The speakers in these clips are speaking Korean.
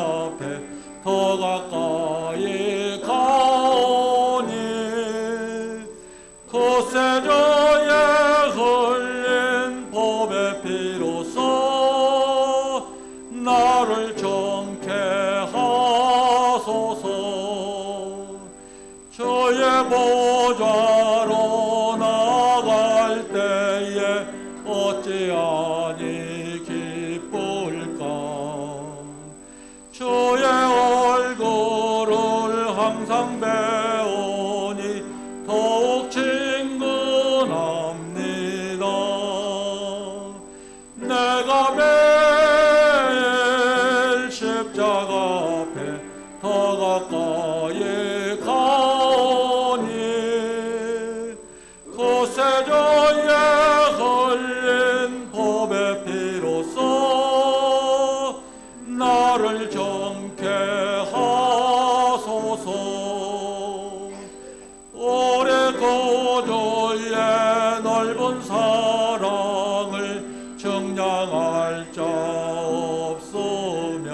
앞에 더 가까이 가오니 구세주의 흘린 법의 피로써 나를 정케 하소서. 주의 보좌로 나갈 때에 어찌하니 기쁠까. 주의 얼굴을 항상 배우니 더욱 친근합니다. 내가 매일 십자가 앞에 더 가까이 가오니 구세주의 흘린 법의 피로써 나를 정케 하소서. 오래 구주의 넓은 사랑을 정량할 자 없으며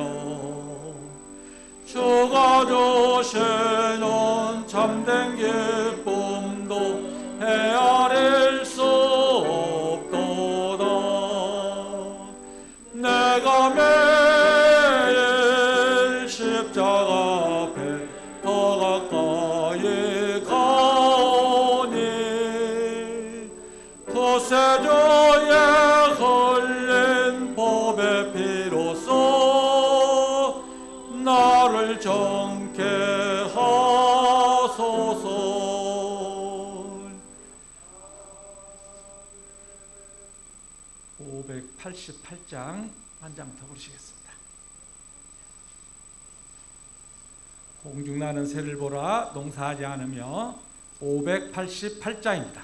주가 주시는 참된 기쁨도 헤아릴 수 없도다. 내가 매일 십자가 앞에 더 가까이 가오니 구세주의 흘린 법의 피로써 나를 정케 하소서. 588장 한 장 더 부르시겠습니다. 공중나는 새를 보라 농사하지 않으며 588장입니다.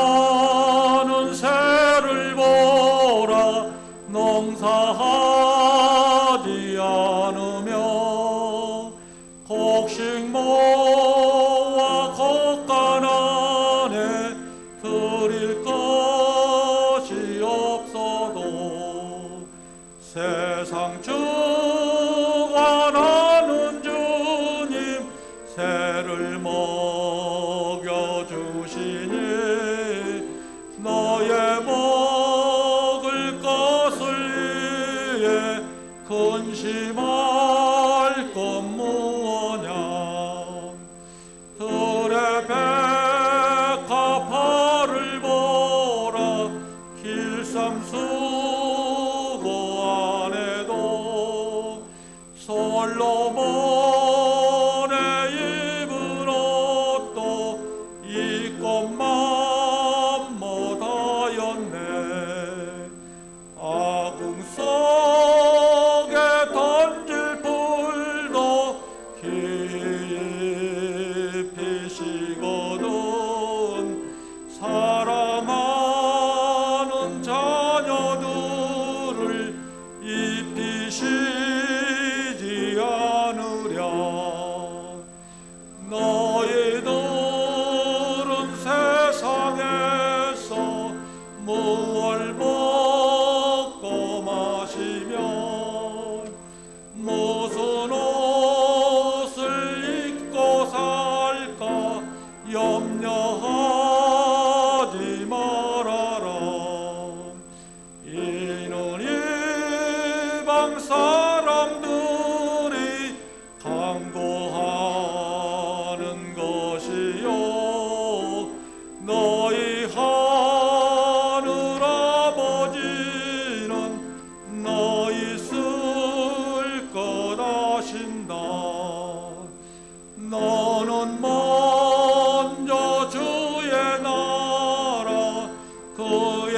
공중나는 새를 보라 농사하지 않으며 곡식 모아 곡간 안에 드릴 것이 없어도 세상 주관하는 주님 새를 먹여주시니 너의 먹을 것을 위해 근심할 것 무엇냐. 들의 백합화를 보라 길쌈수고 안에도 솔로몬의 입은 옷도 이 꽃만 못하였네. 아궁 속에 던질 풀도 깊이 식거든 사랑하는 자녀들을 입히시지 않으랴. 너희들은 세상에서 무얼 먹고 마시며 무슨 옷을 입고 살까 염려하지 말아라. 이는 이방 사람들이 강구하는 것이요 너희 하늘 아버지는 너희 쓸 것 아신다. 너는 먼저 주의 나라 그의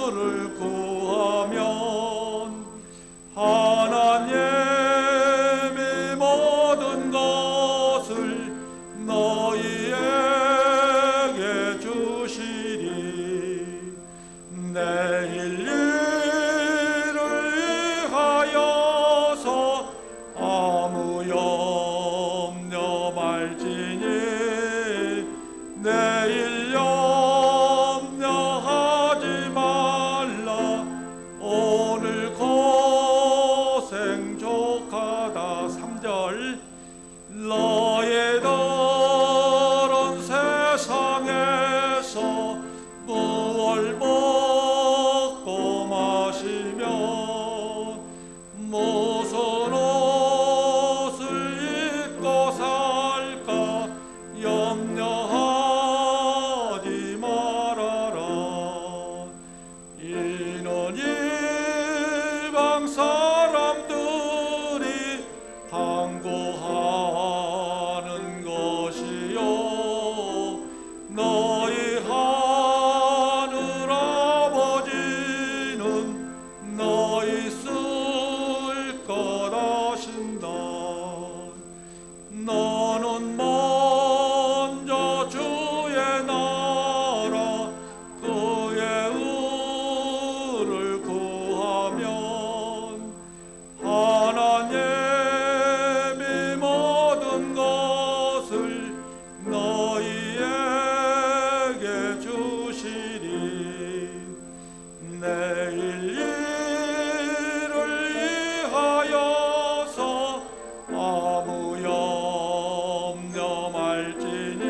의를 구하면 하나님이 3절 너희들은 세상에서 무얼 먹고 마시며 무슨 옷을 입고 살까 염려하지 말아라. 이는 이방 사람들이 강구하는 것이요 너희 하늘 아버지는 너희 쓸 것 아신다. 너는 먼저 주의 나라 그의 의를 구하면 하나님이 모든 것을 너희에게 주시리. 내일 일을 위하여서 아무 염려 말지니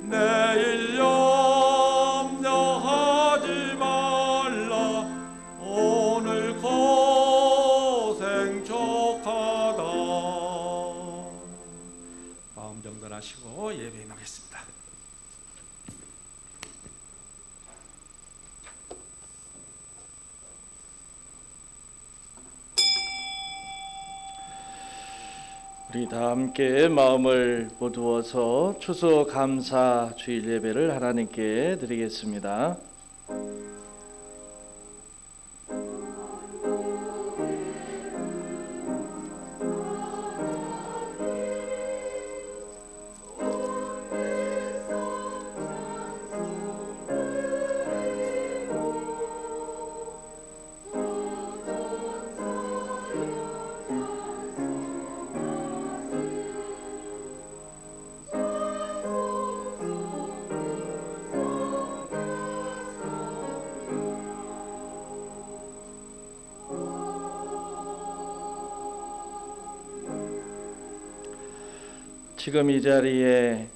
내일 염려하지 말라. 오늘 고생 족하다. 마음 정돈하시고 예배 임하겠습니다. 우리 다 함께 마음을 모두어서 추수감사 주일 예배를 하나님께 드리겠습니다. 지금 이 자리에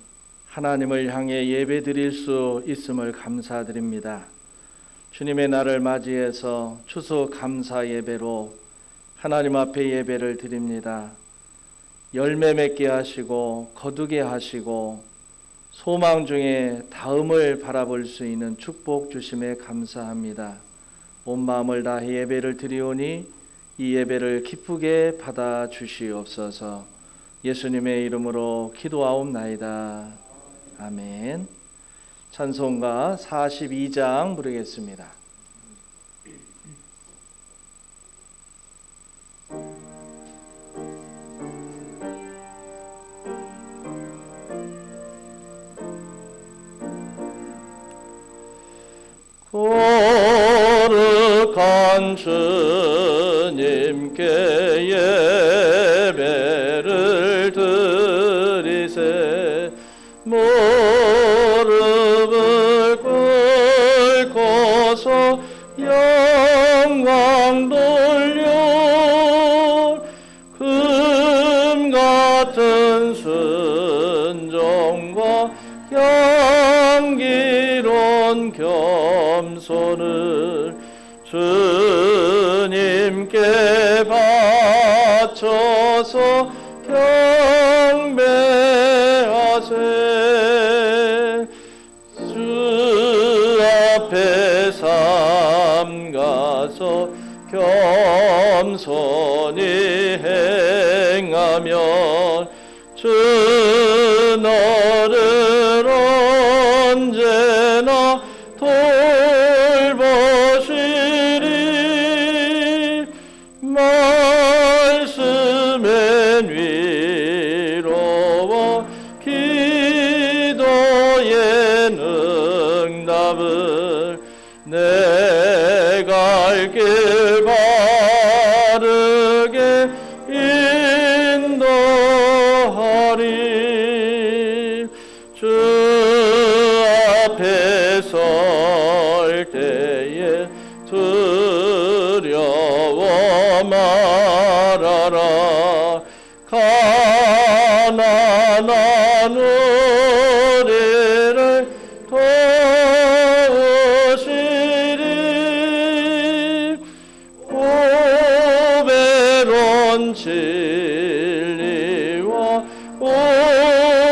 하나님을 향해 예배 드릴 수 있음을 감사드립니다. 주님의 날을 맞이해서 추수 감사 예배로 하나님 앞에 예배를 드립니다. 열매 맺게 하시고 거두게 하시고 소망 중에 다음을 바라볼 수 있는 축복 주심에 감사합니다. 온 마음을 다해 예배를 드리오니 이 예배를 기쁘게 받아 주시옵소서. 예수님의 이름으로 기도하옵나이다. 아멘. 찬송가 42장 부르겠습니다. 거룩한 주님께 예배를 드리세. 무릎을 꿇고서 영광 돌려 금 같은 순종과 향기로운 겸손을 주님께 바쳐서 경배하세. 주 앞에 삼가서 겸손히 행하면 주 너를 언제나 돌보시리. 말씀엔 위로와 기도엔 응답을 내 갈 길 바르게 인도하리. 주 앞에 설 때에 두려워 말아라. 가난한 우리를 도우시리. 고배로운 진리와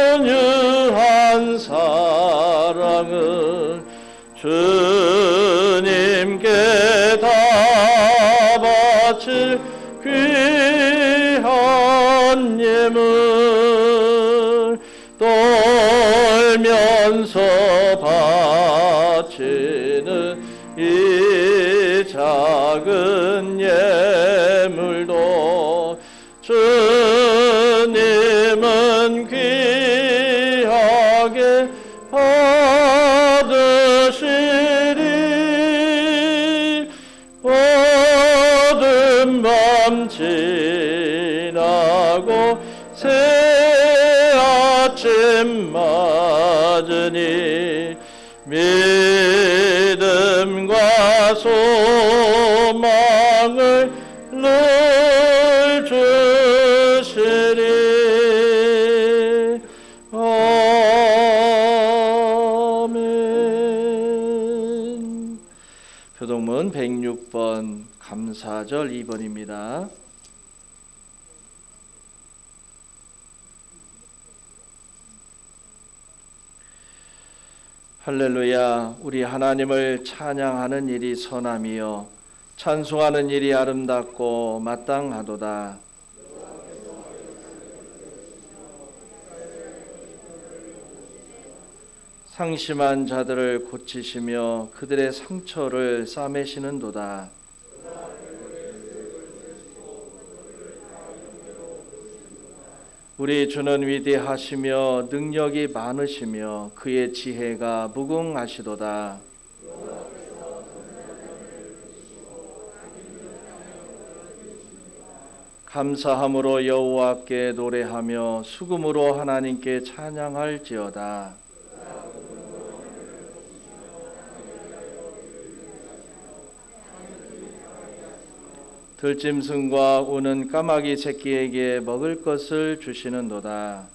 온유한 사랑을 주님께 다 바칠 귀한 예물, 떨면서 바치는 이 작은 예물도 주님은 귀하게 받으시리. 어두운 밤 지나고 새 아침 맞으니 믿음과 소망을 늘 주시리. 아멘. 교동문 106번 감사절 2번입니다. 할렐루야. 우리 하나님을 찬양하는 일이 선함이요 찬송하는 일이 아름답고 마땅하도다. 상심한 자들을 고치시며 그들의 상처를 싸매시는도다. 우리 주는 위대하시며 능력이 많으시며 그의 지혜가 무궁하시도다. 감사함으로 여호와께 노래하며 수금으로 하나님께 찬양할지어다. 들짐승과 우는 까마귀 새끼에게 먹을 것을 주시는도다.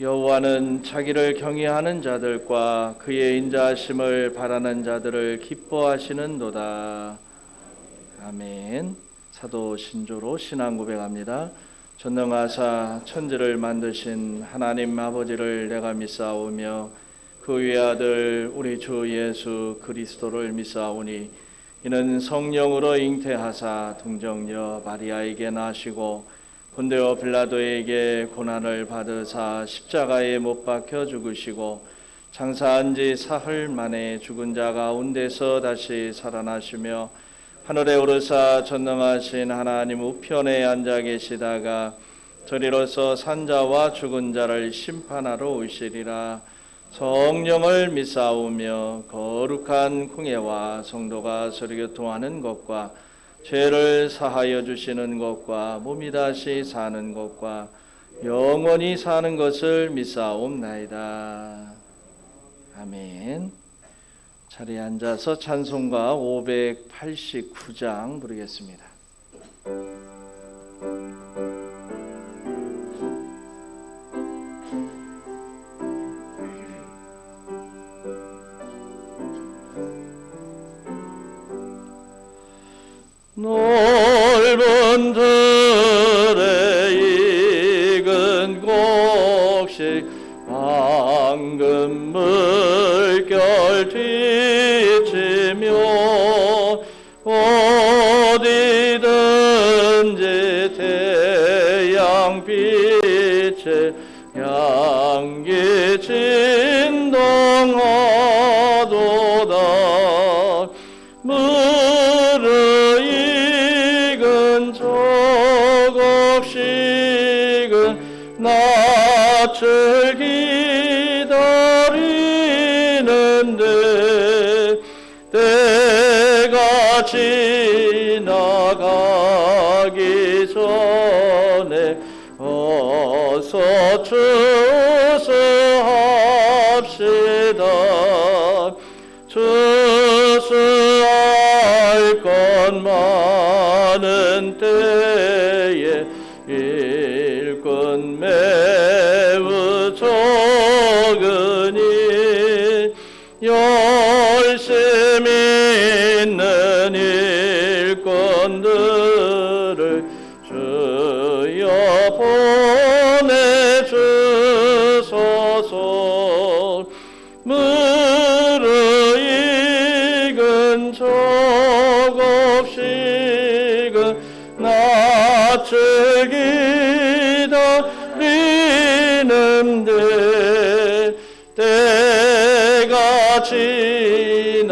여호와는 자기를 경외하는 자들과 그의 인자하심을 바라는 자들을 기뻐하시는도다. 아멘. 사도 신조로 신앙 고백합니다. 전능하사 천지를 만드신 하나님 아버지를 내가 믿사오며 그 외아들 우리 주 예수 그리스도를 믿사오니 이는 성령으로 잉태하사 동정녀 마리아에게 나시고 본데오 빌라도에게 고난을 받으사 십자가에 못 박혀 죽으시고 장사한 지 사흘 만에 죽은 자 가운데서 다시 살아나시며 하늘에 오르사 전능하신 하나님 우편에 앉아 계시다가 저리로서 산자와 죽은 자를 심판하러 오시리라. 성령을 믿사오며 거룩한 공예와 성도가 서로 교통하는 것과 죄를 사하여 주시는 것과 몸이 다시 사는 것과 영원히 사는 것을 믿사옵나이다. 아멘. 자리에 앉아서 찬송가 589장 부르겠습니다. 넓은 들에 익은 곡식 황금 물결 뒤치며 어디든지 태양빛에 향기 진동하도다. 무르익은 저곡식은 낯을 기다리는데 때가 지나가기 전에 어서 추수합시다. 추수할 것 많은 때에 일꾼 매우 적으니 열심히 있는 일꾼들을 주여 보내주소서. 무르익은 족없이그 낯을 기다리는데 때가 지나가기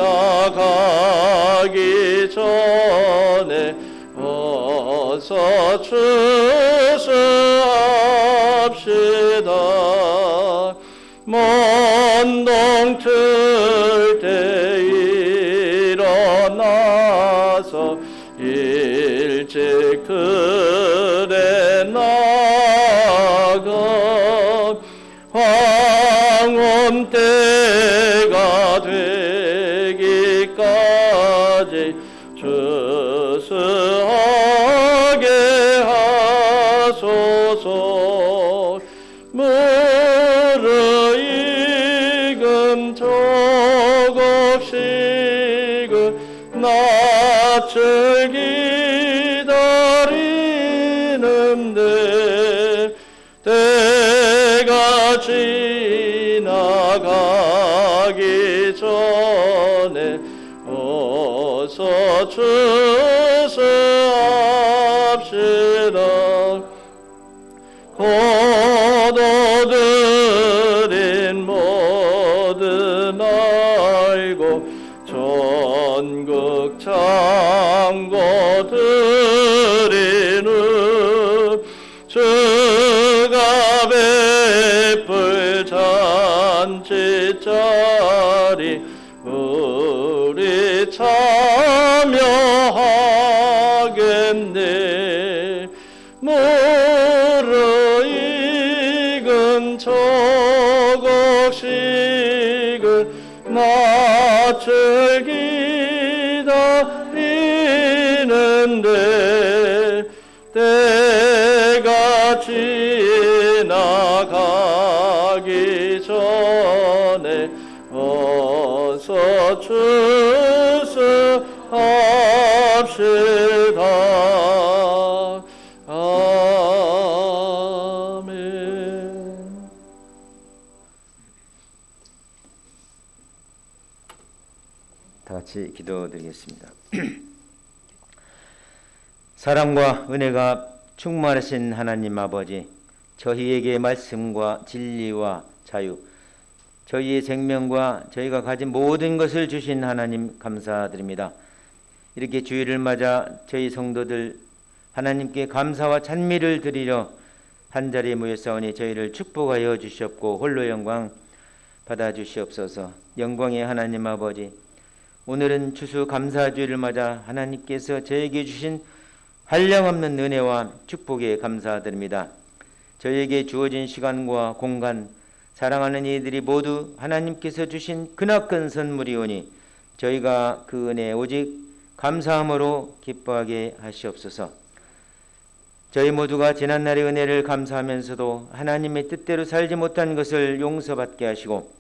전에 어서 추수합시다. 먼동틀 때 일어나서 일찍 들에 나가 황혼 때가 되기까지 추수하게 하소서. 무르익은 족없이 그 낯을 기다리는데 때가 지나가기 전에 어서 추수합시다. 거둬들인 모든 알고 전국 창고 드리는 주가 베풀 잔치자리 우리 참여하겠네. 무르익은 족없이그 낯을 기다리는데 때가 지나가기 전에 어서 추수합시다. 아멘. 다 같이 기도드리겠습니다. 사랑과 은혜가 충만하신 하나님 아버지, 저희에게 말씀과 진리와 자유, 저희의 생명과 저희가 가진 모든 것을 주신 하나님 감사드립니다. 이렇게 주일을 맞아 저희 성도들 하나님께 감사와 찬미를 드리려 한자리에 모였사오니 저희를 축복하여 주시옵고 홀로 영광 받아 주시옵소서. 영광의 하나님 아버지, 오늘은 추수감사주일을 맞아 하나님께서 저에게 주신 한량없는 은혜와 축복에 감사드립니다. 저에게 주어진 시간과 공간, 사랑하는 이들이 모두 하나님께서 주신 크나큰 선물이오니 저희가 그 은혜에 오직 감사함으로 기뻐하게 하시옵소서. 저희 모두가 지난날의 은혜를 감사하면서도 하나님의 뜻대로 살지 못한 것을 용서받게 하시고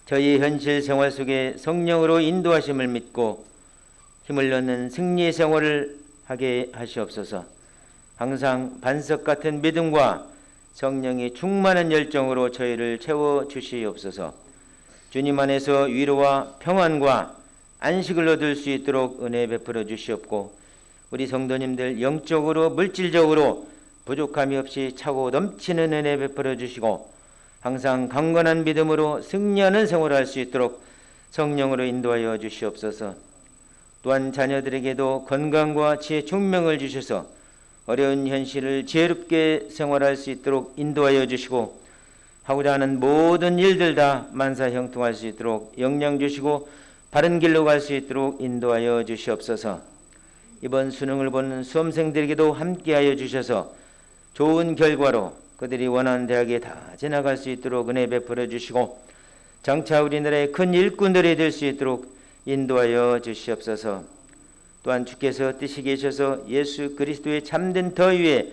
저희 현실 생활 속에 성령으로 인도하심을 믿고 힘을 얻는 승리의 생활을 하게 하시옵소서. 항상 반석 같은 믿음과 성령의 충만한 열정으로 저희를 채워주시옵소서. 주님 안에서 위로와 평안과 안식을 얻을 수 있도록 은혜 베풀어 주시옵고 우리 성도님들 영적으로 물질적으로 부족함이 없이 차고 넘치는 은혜 베풀어 주시고 항상 강건한 믿음으로 승리하는 생활을 할 수 있도록 성령으로 인도하여 주시옵소서. 또한 자녀들에게도 건강과 지혜 총명을 주셔서 어려운 현실을 지혜롭게 생활할 수 있도록 인도하여 주시고 하고자 하는 모든 일들 다 만사형통할 수 있도록 영량 주시고 바른 길로 갈 수 있도록 인도하여 주시옵소서. 이번 수능을 보는 수험생들에게도 함께하여 주셔서 좋은 결과로 그들이 원하는 대학에 다 지나갈 수 있도록 은혜 베풀어 주시고 장차 우리나라의 큰 일꾼들이 될 수 있도록 인도하여 주시옵소서. 또한 주께서 뜻이 계셔서 예수 그리스도의 참된 더 위에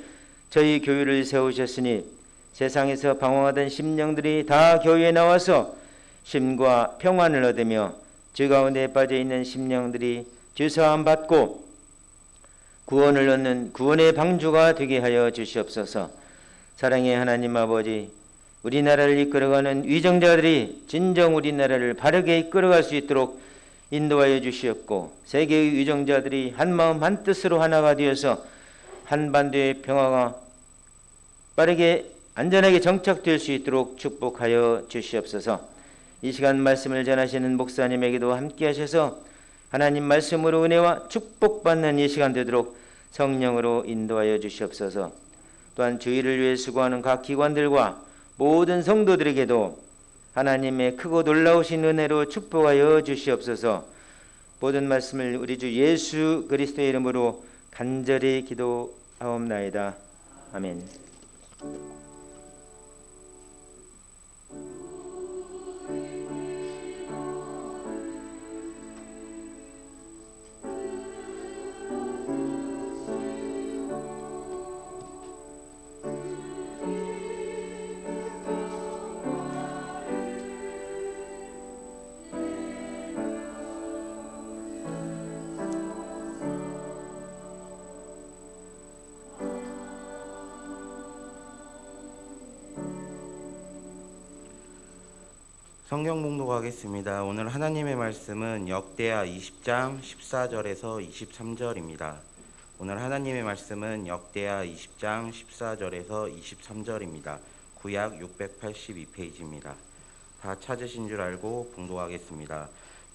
저희 교회를 세우셨으니 세상에서 방황하던 심령들이 다 교회에 나와서 쉼과 평안을 얻으며 주 가운데 빠져있는 심령들이 주사함 받고 구원을 얻는 구원의 방주가 되게 하여 주시옵소서. 사랑의 하나님 아버지, 우리나라를 이끌어가는 위정자들이 진정 우리나라를 바르게 이끌어갈 수 있도록 인도하여 주시옵고, 세계의 위정자들이 한마음 한뜻으로 하나가 되어서 한반도의 평화가 빠르게 안전하게 정착될 수 있도록 축복하여 주시옵소서. 이 시간 말씀을 전하시는 목사님에게도 함께 하셔서 하나님 말씀으로 은혜와 축복받는 이 시간 되도록 성령으로 인도하여 주시옵소서. 또한 주의를 위해 수고하는 각 기관들과 모든 성도들에게도 하나님의 크고 놀라우신 은혜로 축복하여 주시옵소서. 모든 말씀을 우리 주 예수 그리스도의 이름으로 간절히 기도하옵나이다. 아멘. 성경 봉독하겠습니다. 오늘 하나님의 말씀은 역대하 20장 14절에서 23절입니다. 오늘 하나님의 말씀은 역대하 20장 14절에서 23절입니다. 구약 682페이지입니다. 다 찾으신 줄 알고 봉독하겠습니다.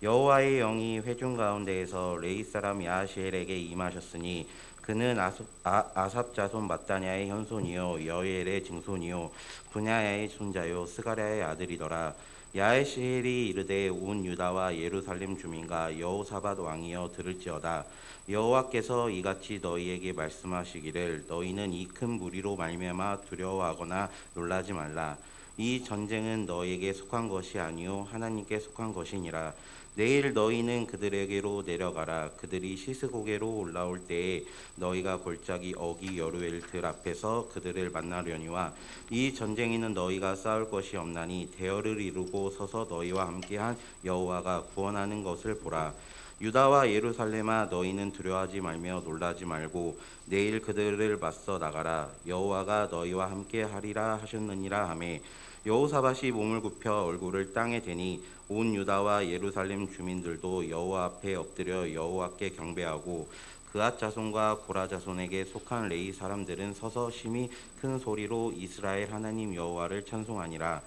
여호와의 영이 회중 가운데에서 레위 사람 야하시엘에게 임하셨으니 그는 아삽 자손 마따냐의 현손이요 여엘의 증손이요 분야야의 손자요 스가랴의 아들이더라. 야하시엘이 이르되 온 유다와 예루살렘 주민과 여호사밧 왕이여 들을지어다. 여호와께서 이같이 너희에게 말씀하시기를 너희는 이 큰 무리로 말미암아 두려워하거나 놀라지 말라. 이 전쟁은 너희에게 속한 것이 아니요 하나님께 속한 것이니라. 내일 너희는 그들에게로 내려가라. 그들이 시스고게로 올라올 때에 너희가 골짜기 어기 여루엘 들 앞에서 그들을 만나려니와 이 전쟁에는 너희가 싸울 것이 없나니 대열을 이루고 서서 너희와 함께한 여호와가 구원하는 것을 보라. 유다와 예루살렘아 너희는 두려워하지 말며 놀라지 말고 내일 그들을 맞서 나가라. 여호와가 너희와 함께 하리라 하셨느니라 하매 여호사밧이 몸을 굽혀 얼굴을 땅에 대니 온 유다와 예루살렘 주민들도 여호와 앞에 엎드려 여호와께 경배하고 그앗 자손과 고라 자손에게 속한 레위 사람들은 서서 심히 큰 소리로 이스라엘 하나님 여호와를 찬송하니라.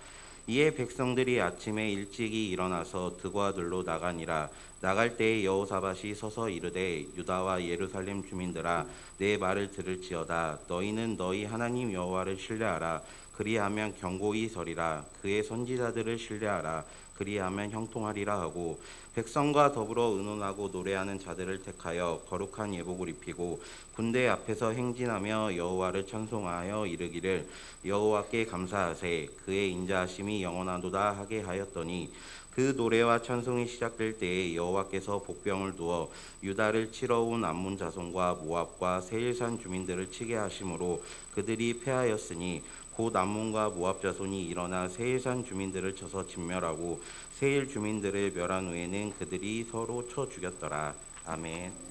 이에 백성들이 아침에 일찍이 일어나서 드과 들로 나가니라. 나갈 때에 여호사밧이 서서 이르되 유다와 예루살렘 주민들아 내 말을 들을지어다. 너희는 너희 하나님 여호와를 신뢰하라. 그리하면 견고히 서리라. 그의 선지자들을 신뢰하라. 그리하면 형통하리라 하고 백성과 더불어 의논하고 노래하는 자들을 택하여 거룩한 예복을 입히고 군대 앞에서 행진하며 여호와를 찬송하여 이르기를 여호와께 감사하세. 그의 인자하심이 영원하도다 하게 하였더니 그 노래와 찬송이 시작될 때에 여호와께서 복병을 두어 유다를 치러 온 암몬 자손과 모압과 세일산 주민들을 치게 하심으로 그들이 패하였으니 곧 암몬과 모압 자손이 일어나 세일산 주민들을 쳐서 진멸하고 세일 주민들을 멸한 후에는 그들이 서로 쳐 죽였더라. 아멘.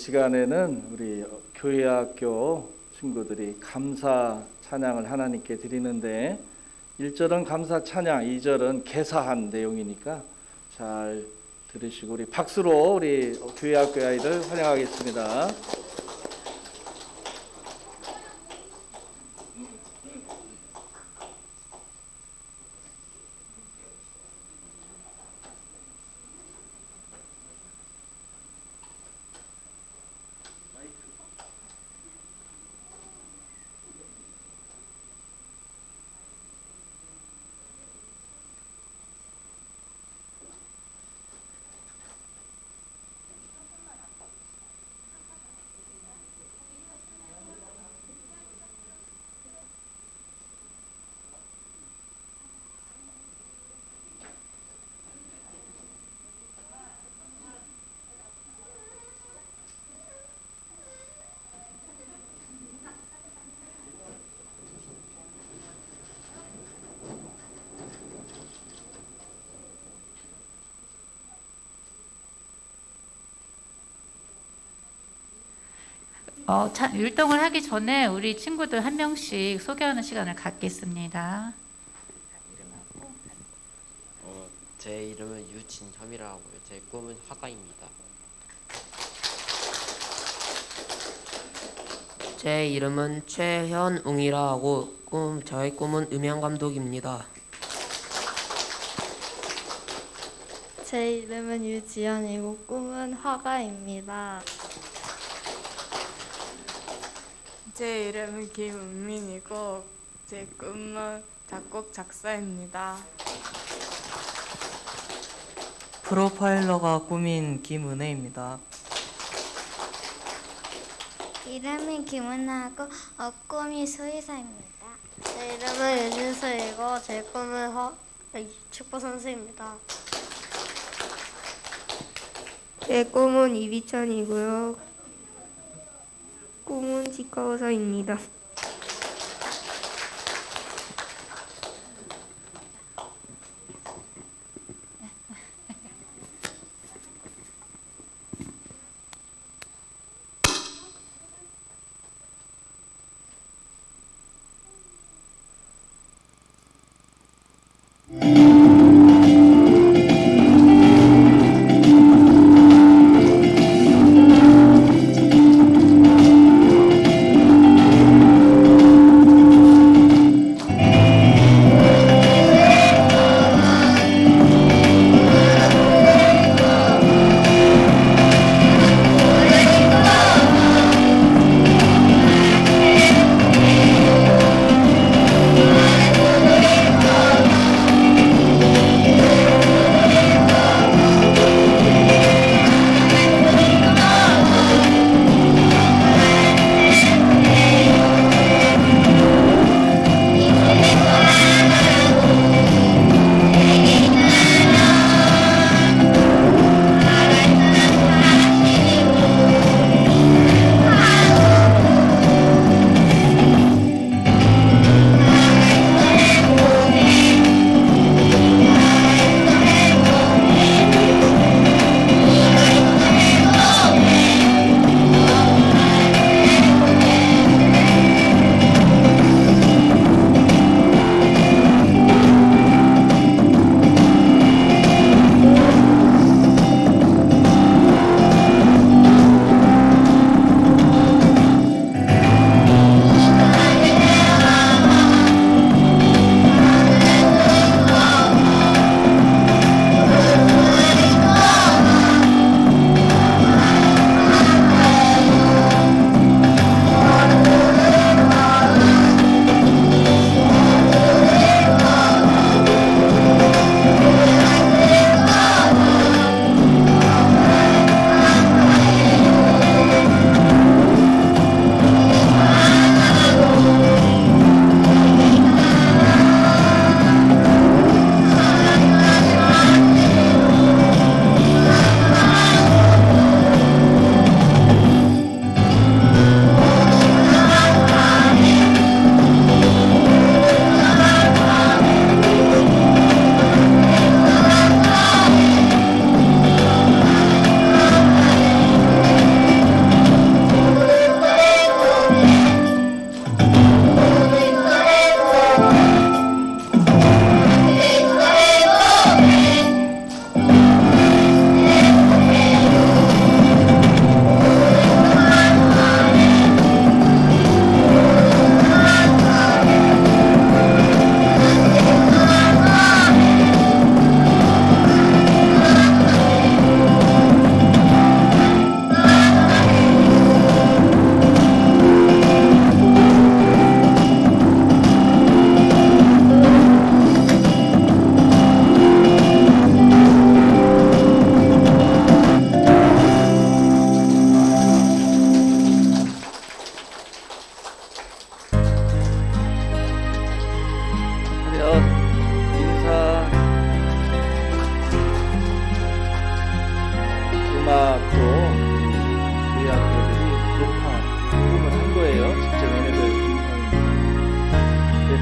시간에는 우리 교회학교 친구들이 감사 찬양을 하나님께 드리는데 1절은 감사 찬양, 2절은 개사한 내용이니까 잘 들으시고 우리 박수로 우리 교회학교 아이들 환영하겠습니다. 율동을 하기 전에 우리 친구들 한 명씩 소개하는 시간을 갖겠습니다. 제 이름은 유진혐이라고 하고요. 제 꿈은 화가입니다. 제 이름은 최현웅이라 하고 저의 꿈은 음향감독입니다. 제 이름은 유지연이고 꿈은 화가입니다. 제 이름은 김은민이고 제 꿈은 작곡 작사입니다. 프로파일러가 꿈인 김은혜입니다. 이름은 김은하고 꿈이 수의사입니다. 제 이름은 윤준수이고 제 꿈은 축구 선수입니다. 제 꿈은 이비찬이고요. 꿈은 치과의사입니다.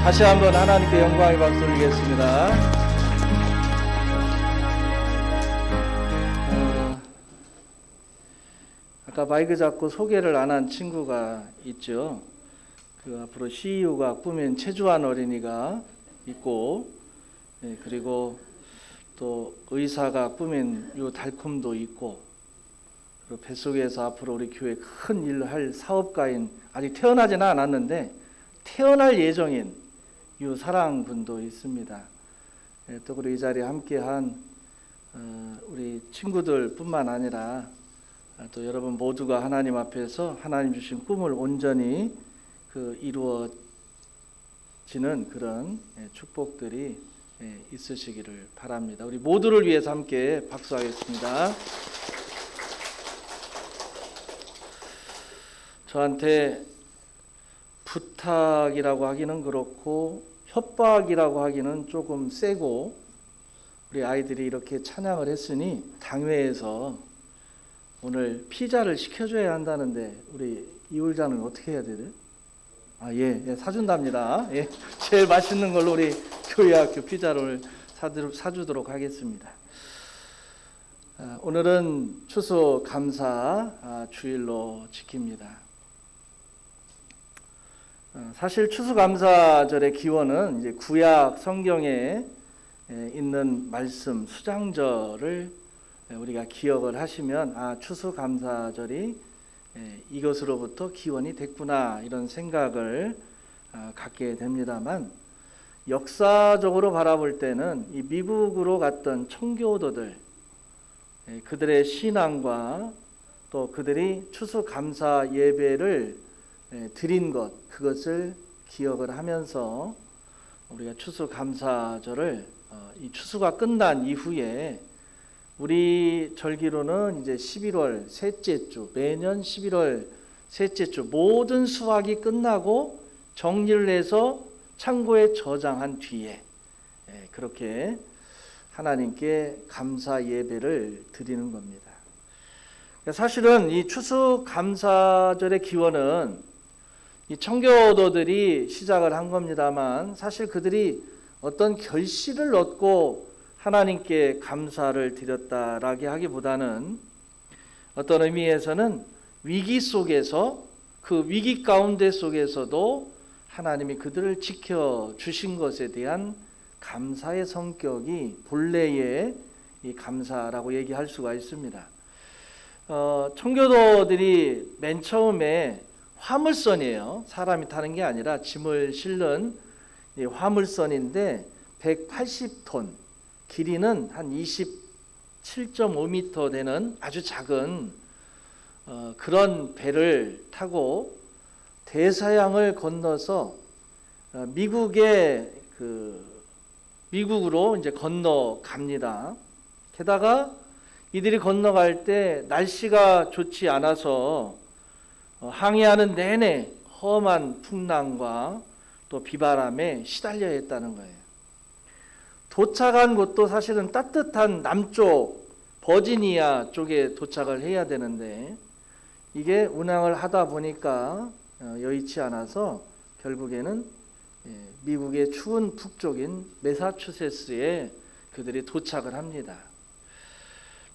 다시 한번 하나님께 영광의 박수 올리겠습니다. 아까 마이크 잡고 소개를 안 한 친구가 있죠. 그 앞으로 CEO가 꾸민 체주한 어린이가 있고, 그리고 또 의사가 꾸민 요 달콤도 있고, 그리고 뱃속에서 앞으로 우리 교회 큰 일을 할 사업가인, 아직 태어나지는 않았는데 태어날 예정인 요 사랑분도 있습니다. 또 우리 이 자리에 함께한 우리 친구들뿐만 아니라 또 여러분 모두가 하나님 앞에서 하나님 주신 꿈을 온전히 이루어지는 그런 축복들이 있으시기를 바랍니다. 우리 모두를 위해서 함께 박수하겠습니다. 저한테 부탁이라고 하기는 그렇고 협박이라고 하기는 조금 세고, 우리 아이들이 이렇게 찬양을 했으니 당회에서 오늘 피자를 시켜줘야 한다는데 우리 이홀자는 어떻게 해야 되죠? 예, 사준답니다. 예, 제일 맛있는 걸로 우리 교회 학교 피자를 사주도록 하겠습니다. 오늘은 추수 감사 주일로 지킵니다. 사실 추수감사절의 기원은 이제 구약 성경에 있는 말씀 수장절을 우리가 기억을 하시면 추수감사절이 이것으로부터 기원이 됐구나, 이런 생각을 갖게 됩니다만, 역사적으로 바라볼 때는 이 미국으로 갔던 청교도들, 그들의 신앙과 또 그들이 추수감사 예배를 드린 것, 그것을 기억을 하면서 우리가 추수감사절을 이 추수가 끝난 이후에 우리 절기로는 이제 11월 셋째 주, 매년 11월 셋째 주 모든 수확이 끝나고 정리를 해서 창고에 저장한 뒤에 그렇게 하나님께 감사 예배를 드리는 겁니다. 사실은 이 추수감사절의 기원은 이 청교도들이 시작을 한 겁니다만, 사실 그들이 어떤 결실을 얻고 하나님께 감사를 드렸다라고 하기보다는 어떤 의미에서는 위기 속에서, 그 위기 가운데 속에서도 하나님이 그들을 지켜주신 것에 대한 감사의 성격이 본래의 이 감사라고 얘기할 수가 있습니다. 청교도들이 맨 처음에 화물선이에요. 사람이 타는 게 아니라 짐을 실는 화물선인데 180톤, 길이는 한 27.5m 되는 아주 작은 그런 배를 타고 대서양을 건너서 미국으로 이제 건너갑니다. 게다가 이들이 건너갈 때 날씨가 좋지 않아서 항해하는 내내 험한 풍랑과 또 비바람에 시달려야 했다는 거예요. 도착한 곳도 사실은 따뜻한 남쪽 버지니아 쪽에 도착을 해야 되는데, 이게 운항을 하다 보니까 여의치 않아서 결국에는 미국의 추운 북쪽인 매사추세츠에 그들이 도착을 합니다.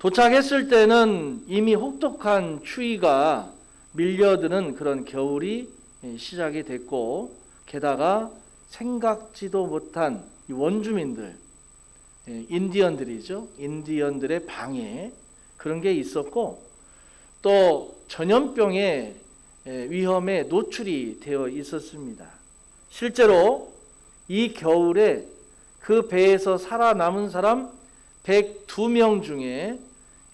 도착했을 때는 이미 혹독한 추위가 밀려드는 그런 겨울이 시작이 됐고, 게다가 생각지도 못한 원주민들, 인디언들이죠. 인디언들의 방해, 그런 게 있었고, 또 전염병의 위험에 노출이 되어 있었습니다. 실제로 이 겨울에 그 배에서 살아남은 사람 102명 중에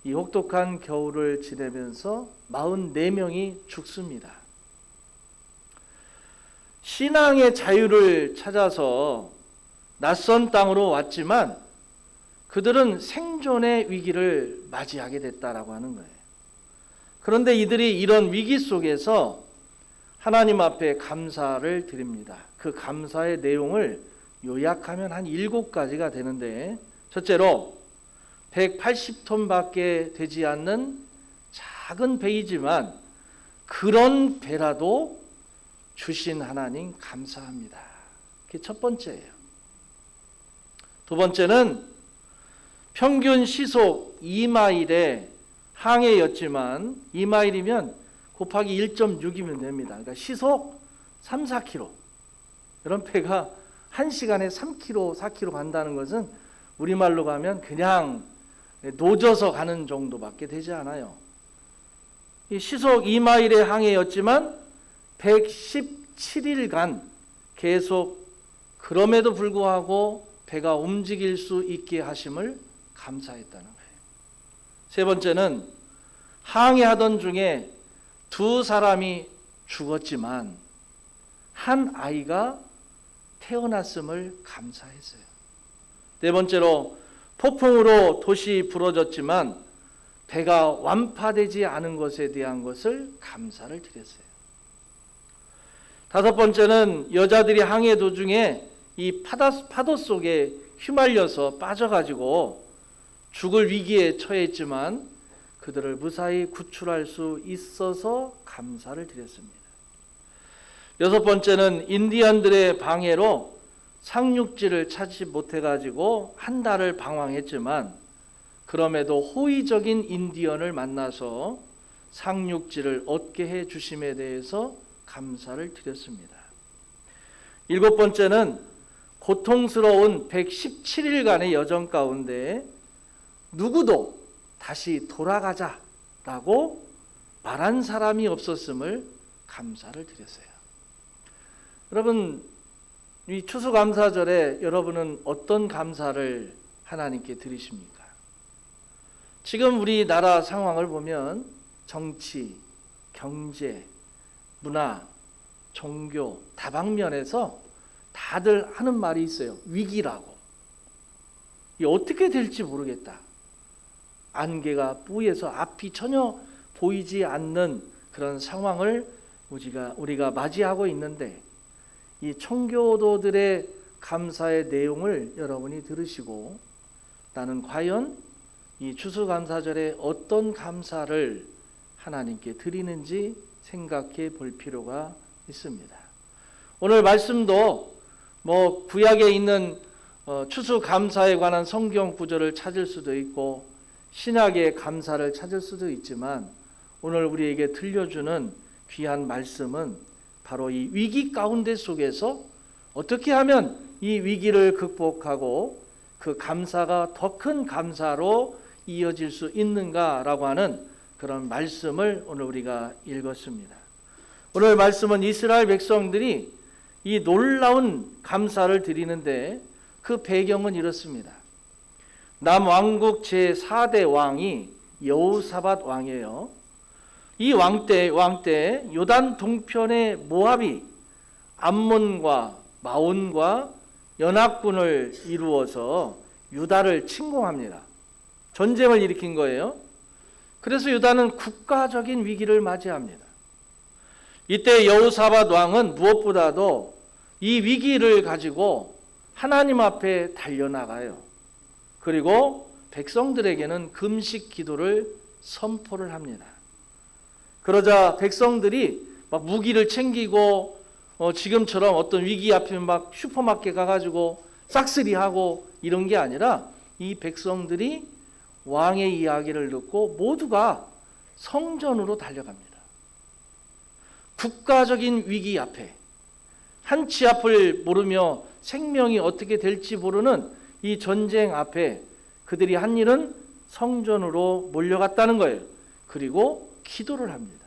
이 혹독한 겨울을 지내면서 44명이 죽습니다. 신앙의 자유를 찾아서 낯선 땅으로 왔지만 그들은 생존의 위기를 맞이하게 됐다라고 하는 거예요. 그런데 이들이 이런 위기 속에서 하나님 앞에 감사를 드립니다. 그 감사의 내용을 요약하면 한 7가지가 되는데, 첫째로 180톤밖에 되지 않는 작은 배이지만 그런 배라도 주신 하나님 감사합니다. 그게 첫 번째예요. 두 번째는 평균 시속 2마일의 항해였지만 2마일이면 곱하기 1.6이면 됩니다. 그러니까 시속 3, 4km. 이런 배가 1시간에 3km, 4km 간다는 것은 우리말로 가면 그냥 노져서 가는 정도밖에 되지 않아요. 이 시속 2마일의 항해였지만 117일간 계속 그럼에도 불구하고 배가 움직일 수 있게 하심을 감사했다는 거예요. 세 번째는 항해하던 중에 두 사람이 죽었지만 한 아이가 태어났음을 감사했어요. 네 번째로 폭풍으로 돛이 부러졌지만 배가 완파되지 않은 것에 대한 것을 감사를 드렸어요. 다섯 번째는 여자들이 항해 도중에 이 파도 속에 휘말려서 빠져가지고 죽을 위기에 처했지만 그들을 무사히 구출할 수 있어서 감사를 드렸습니다. 여섯 번째는 인디언들의 방해로 상륙지를 찾지 못해가지고 한 달을 방황했지만 그럼에도 호의적인 인디언을 만나서 상륙지를 얻게 해 주심에 대해서 감사를 드렸습니다. 일곱 번째는 고통스러운 117일간의 여정 가운데 누구도 다시 돌아가자라고 말한 사람이 없었음을 감사를 드렸어요. 여러분, 이 추수감사절에 여러분은 어떤 감사를 하나님께 드리십니까? 지금 우리나라 상황을 보면 정치, 경제, 문화, 종교, 다방면에서 다들 하는 말이 있어요. 위기라고. 이 어떻게 될지 모르겠다. 안개가 뿌예서 앞이 전혀 보이지 않는 그런 상황을 우리가 맞이하고 있는데 이 청교도들의 감사의 내용을 여러분이 들으시고 나는 과연 이 추수감사절에 어떤 감사를 하나님께 드리는지 생각해 볼 필요가 있습니다. 오늘 말씀도 구약에 있는 추수감사에 관한 성경 구절을 찾을 수도 있고 신약의 감사를 찾을 수도 있지만 오늘 우리에게 들려주는 귀한 말씀은 바로 이 위기 가운데 속에서 어떻게 하면 이 위기를 극복하고 그 감사가 더 큰 감사로 이어질 수 있는가라고 하는 그런 말씀을 오늘 우리가 읽었습니다. 오늘 말씀은 이스라엘 백성들이 이 놀라운 감사를 드리는데 그 배경은 이렇습니다. 남왕국 제4대 왕이 여호사밧 왕이에요. 이 왕 때 요단 동편의 모압이 암몬과 마온과 연합군을 이루어서 유다를 침공합니다. 전쟁을 일으킨 거예요. 그래서 유다는 국가적인 위기를 맞이합니다. 이때 여호사밧 왕은 무엇보다도 이 위기를 가지고 하나님 앞에 달려나가요. 그리고 백성들에게는 금식 기도를 선포를 합니다. 그러자 백성들이 막 무기를 챙기고 지금처럼 어떤 위기 앞에 막 슈퍼마켓 가가지고 싹쓸이하고 이런 게 아니라 이 백성들이 왕의 이야기를 듣고 모두가 성전으로 달려갑니다. 국가적인 위기 앞에 한치 앞을 모르며 생명이 어떻게 될지 모르는 이 전쟁 앞에 그들이 한 일은 성전으로 몰려갔다는 거예요. 그리고 기도를 합니다.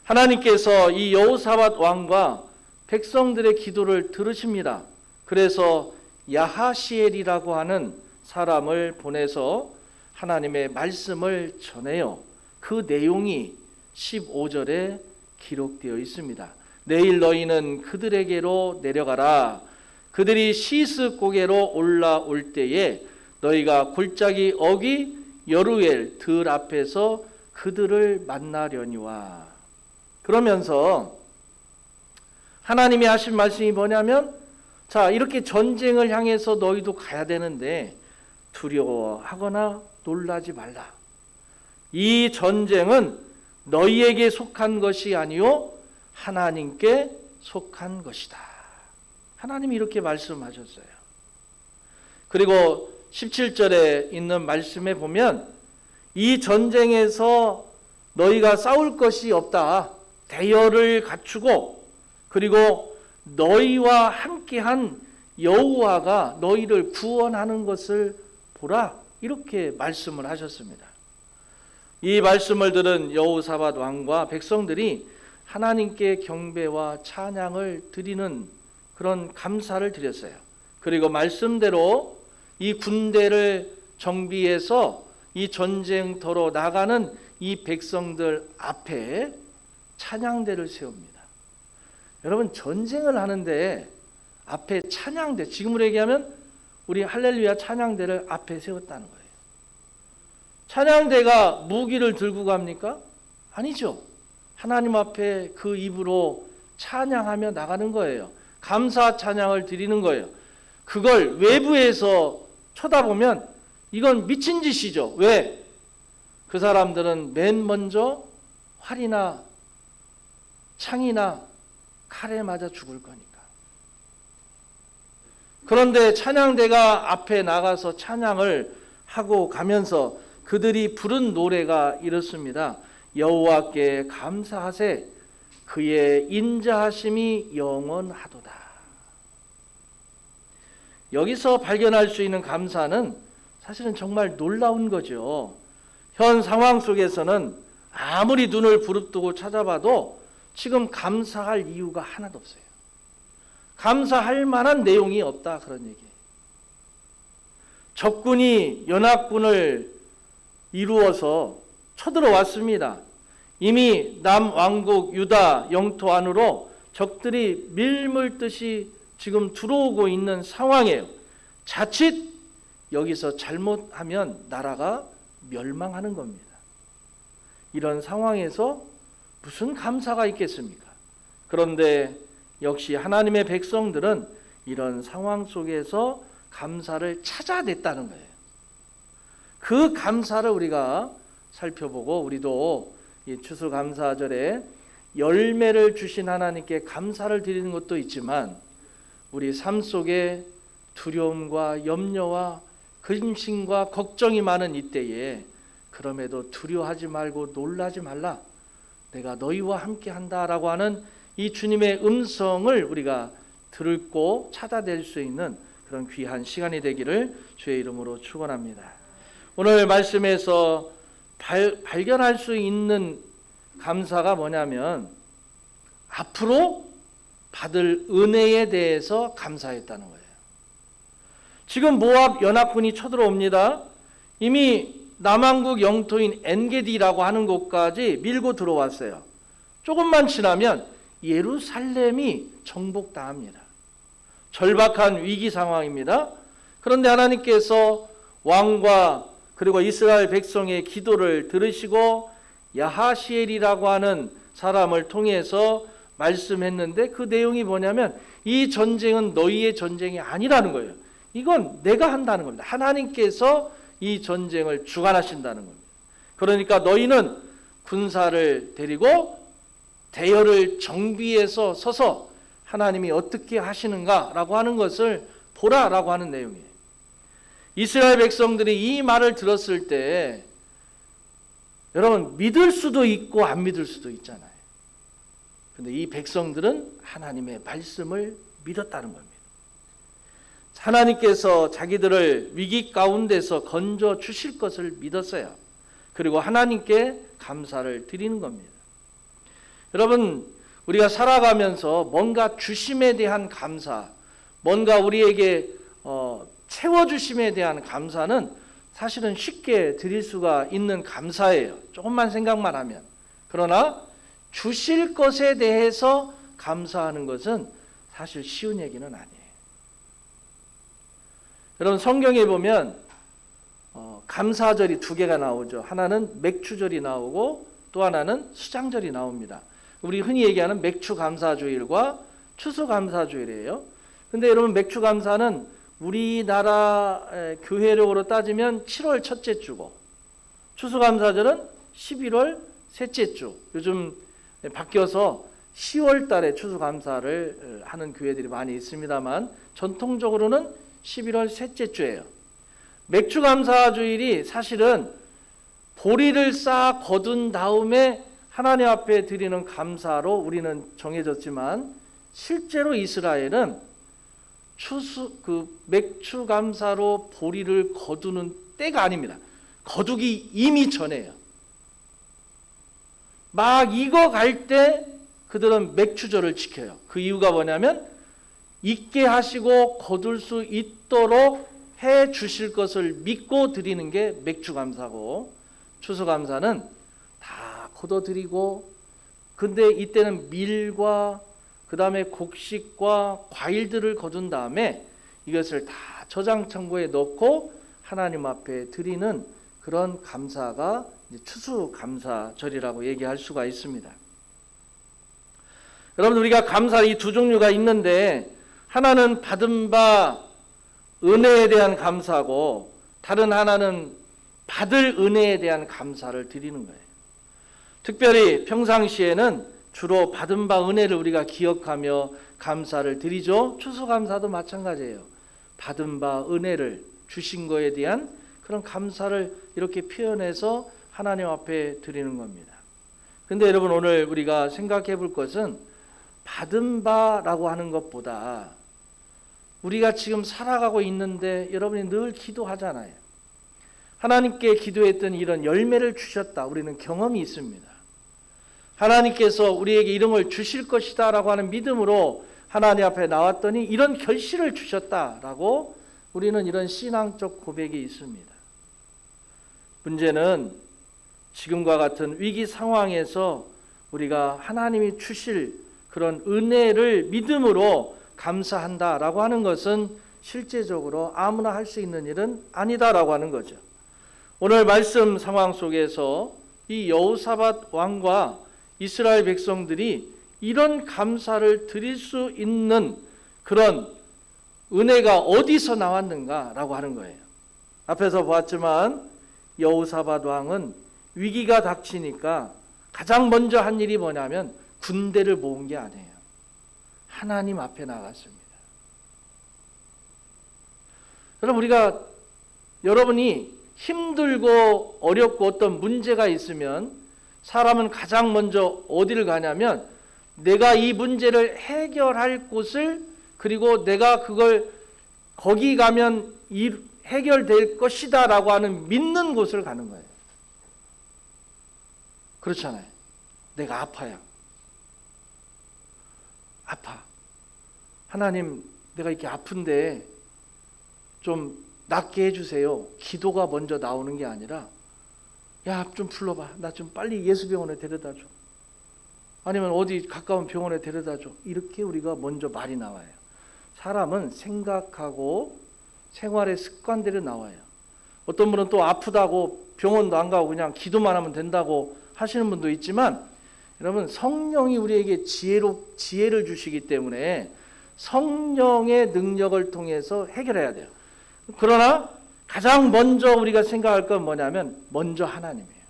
하나님께서 이 여호사밧 왕과 백성들의 기도를 들으십니다. 그래서 야하시엘이라고 하는 사람을 보내서 하나님의 말씀을 전해요. 그 내용이 15절에 기록되어 있습니다. 내일 너희는 그들에게로 내려가라. 그들이 시스 고개로 올라올 때에 너희가 골짜기 어귀 여루엘 들 앞에서 그들을 만나려니와. 그러면서 하나님이 하신 말씀이 뭐냐면, 자, 이렇게 전쟁을 향해서 너희도 가야 되는데 두려워하거나 놀라지 말라. 이 전쟁은 너희에게 속한 것이 아니요 하나님께 속한 것이다. 하나님이 이렇게 말씀하셨어요. 그리고 17절에 있는 말씀에 보면 이 전쟁에서 너희가 싸울 것이 없다. 대열을 갖추고 그리고 너희와 함께한 여호와가 너희를 구원하는 것을 보라. 이렇게 말씀을 하셨습니다. 이 말씀을 들은 여호사밧 왕과 백성들이 하나님께 경배와 찬양을 드리는 그런 감사를 드렸어요. 그리고 말씀대로 이 군대를 정비해서 이 전쟁터로 나가는 이 백성들 앞에 찬양대를 세웁니다. 여러분, 전쟁을 하는데 앞에 찬양대, 지금으로 얘기하면 우리 할렐루야 찬양대를 앞에 세웠다는 거예요. 찬양대가 무기를 들고 갑니까? 아니죠. 하나님 앞에 그 입으로 찬양하며 나가는 거예요. 감사 찬양을 드리는 거예요. 그걸 외부에서 쳐다보면 이건 미친 짓이죠. 왜? 그 사람들은 맨 먼저 활이나 창이나 칼에 맞아 죽을 거니까. 그런데 찬양대가 앞에 나가서 찬양을 하고 가면서 그들이 부른 노래가 이렇습니다. 여호와께 감사하세, 그의 인자하심이 영원하도다. 여기서 발견할 수 있는 감사는 사실은 정말 놀라운 거죠. 현 상황 속에서는 아무리 눈을 부릅뜨고 찾아봐도 지금 감사할 이유가 하나도 없어요. 감사할 만한 내용이 없다, 그런 얘기예요. 적군이 연합군을 이루어서 쳐들어왔습니다. 이미 남왕국 유다 영토 안으로 적들이 밀물듯이 지금 들어오고 있는 상황이에요. 자칫 여기서 잘못하면 나라가 멸망하는 겁니다. 이런 상황에서 무슨 감사가 있겠습니까? 그런데 역시 하나님의 백성들은 이런 상황 속에서 감사를 찾아냈다는 거예요. 그 감사를 우리가 살펴보고 우리도 이 추수감사절에 열매를 주신 하나님께 감사를 드리는 것도 있지만 우리 삶 속에 두려움과 염려와 근심과 걱정이 많은 이때에 그럼에도 두려워하지 말고 놀라지 말라. 내가 너희와 함께 한다라고 하는 이 주님의 음성을 우리가 듣고 찾아낼 수 있는 그런 귀한 시간이 되기를 주의 이름으로 축원합니다. 오늘 말씀에서 발견할 수 있는 감사가 뭐냐면 앞으로 받을 은혜에 대해서 감사했다는 거예요. 지금 모압 연합군이 쳐들어옵니다. 이미 남왕국 영토인 엔게디라고 하는 곳까지 밀고 들어왔어요. 조금만 지나면 예루살렘이 정복당합니다. 절박한 위기 상황입니다. 그런데 하나님께서 왕과 그리고 이스라엘 백성의 기도를 들으시고 야하시엘이라고 하는 사람을 통해서 말씀했는데 그 내용이 뭐냐면 이 전쟁은 너희의 전쟁이 아니라는 거예요. 이건 내가 한다는 겁니다. 하나님께서 이 전쟁을 주관하신다는 겁니다. 그러니까 너희는 군사를 데리고 대열을 정비해서 서서 하나님이 어떻게 하시는가라고 하는 것을 보라라고 하는 내용이에요. 이스라엘 백성들이 이 말을 들었을 때 여러분 믿을 수도 있고 안 믿을 수도 있잖아요. 그런데 이 백성들은 하나님의 말씀을 믿었다는 겁니다. 하나님께서 자기들을 위기 가운데서 건져 주실 것을 믿었어요. 그리고 하나님께 감사를 드리는 겁니다. 여러분, 우리가 살아가면서 뭔가 주심에 대한 감사, 뭔가 우리에게 채워주심에 대한 감사는 사실은 쉽게 드릴 수가 있는 감사예요. 조금만 생각만 하면. 그러나 주실 것에 대해서 감사하는 것은 사실 쉬운 얘기는 아니에요. 여러분, 성경에 보면 감사절이 두 개가 나오죠. 하나는 맥추절이 나오고 또 하나는 수장절이 나옵니다. 우리 흔히 얘기하는 맥추감사주일과 추수감사주일이에요. 근데 여러분, 맥추감사는 우리나라 교회력으로 따지면 7월 첫째 주고 추수감사절은 11월 셋째 주. 요즘 바뀌어서 10월 달에 추수감사를 하는 교회들이 많이 있습니다만 전통적으로는 11월 셋째 주예요. 맥주감사 주일이 사실은 보리를 쌓아 거둔 다음에 하나님 앞에 드리는 감사로 우리는 정해졌지만 실제로 이스라엘은 맥주감사로 보리를 거두는 때가 아닙니다. 거두기 이미 전에요. 막 익어갈 때 그들은 맥주절을 지켜요. 그 이유가 뭐냐면 익게 하시고 거둘 수 있도록 해 주실 것을 믿고 드리는 게 맥주감사고, 추수감사는 다 거둬드리고, 근데 이때는 밀과 그 다음에 곡식과 과일들을 거둔 다음에 이것을 다 저장창고에 넣고 하나님 앞에 드리는 그런 감사가 추수감사절이라고 얘기할 수가 있습니다. 여러분, 우리가 감사 이 두 종류가 있는데 하나는 받은 바 은혜에 대한 감사고 다른 하나는 받을 은혜에 대한 감사를 드리는 거예요. 특별히 평상시에는 주로 받은 바 은혜를 우리가 기억하며 감사를 드리죠. 추수감사도 마찬가지예요. 받은 바 은혜를 주신 거에 대한 그런 감사를 이렇게 표현해서 하나님 앞에 드리는 겁니다. 근데 여러분, 오늘 우리가 생각해 볼 것은 받은 바라고 하는 것보다 우리가 지금 살아가고 있는데 여러분이 늘 기도하잖아요. 하나님께 기도했더니 이런 열매를 주셨다. 우리는 경험이 있습니다. 하나님께서 우리에게 이런 걸 주실 것이다 라고 하는 믿음으로 하나님 앞에 나왔더니 이런 결실을 주셨다라고 우리는 이런 신앙적 고백이 있습니다. 문제는 지금과 같은 위기 상황에서 우리가 하나님이 주실 그런 은혜를 믿음으로 감사한다라고 하는 것은 실제적으로 아무나 할 수 있는 일은 아니다라고 하는 거죠. 오늘 말씀 상황 속에서 이 여호사밧 왕과 이스라엘 백성들이 이런 감사를 드릴 수 있는 그런 은혜가 어디서 나왔는가라고 하는 거예요. 앞에서 보았지만 여호사밧 왕은 위기가 닥치니까 가장 먼저 한 일이 뭐냐면 군대를 모은 게 아니에요. 하나님 앞에 나갔습니다. 여러분이 힘들고 어렵고 어떤 문제가 있으면 사람은 가장 먼저 어디를 가냐면 내가 이 문제를 해결할 곳을, 그리고 내가 그걸 거기 가면 해결될 것이다 라고 하는 믿는 곳을 가는 거예요. 그렇잖아요. 내가 아파요. 아파. 하나님, 내가 이렇게 아픈데 좀 낫게 해주세요. 기도가 먼저 나오는 게 아니라 야, 좀 불러봐. 나 좀 빨리 예수병원에 데려다줘. 아니면 어디 가까운 병원에 데려다줘. 이렇게 우리가 먼저 말이 나와요. 사람은 생각하고 생활의 습관대로 나와요. 어떤 분은 또 아프다고 병원도 안 가고 그냥 기도만 하면 된다고 하시는 분도 있지만, 여러분, 성령이 우리에게 지혜를 주시기 때문에 성령의 능력을 통해서 해결해야 돼요. 그러나 가장 먼저 우리가 생각할 건 뭐냐면 먼저 하나님이에요.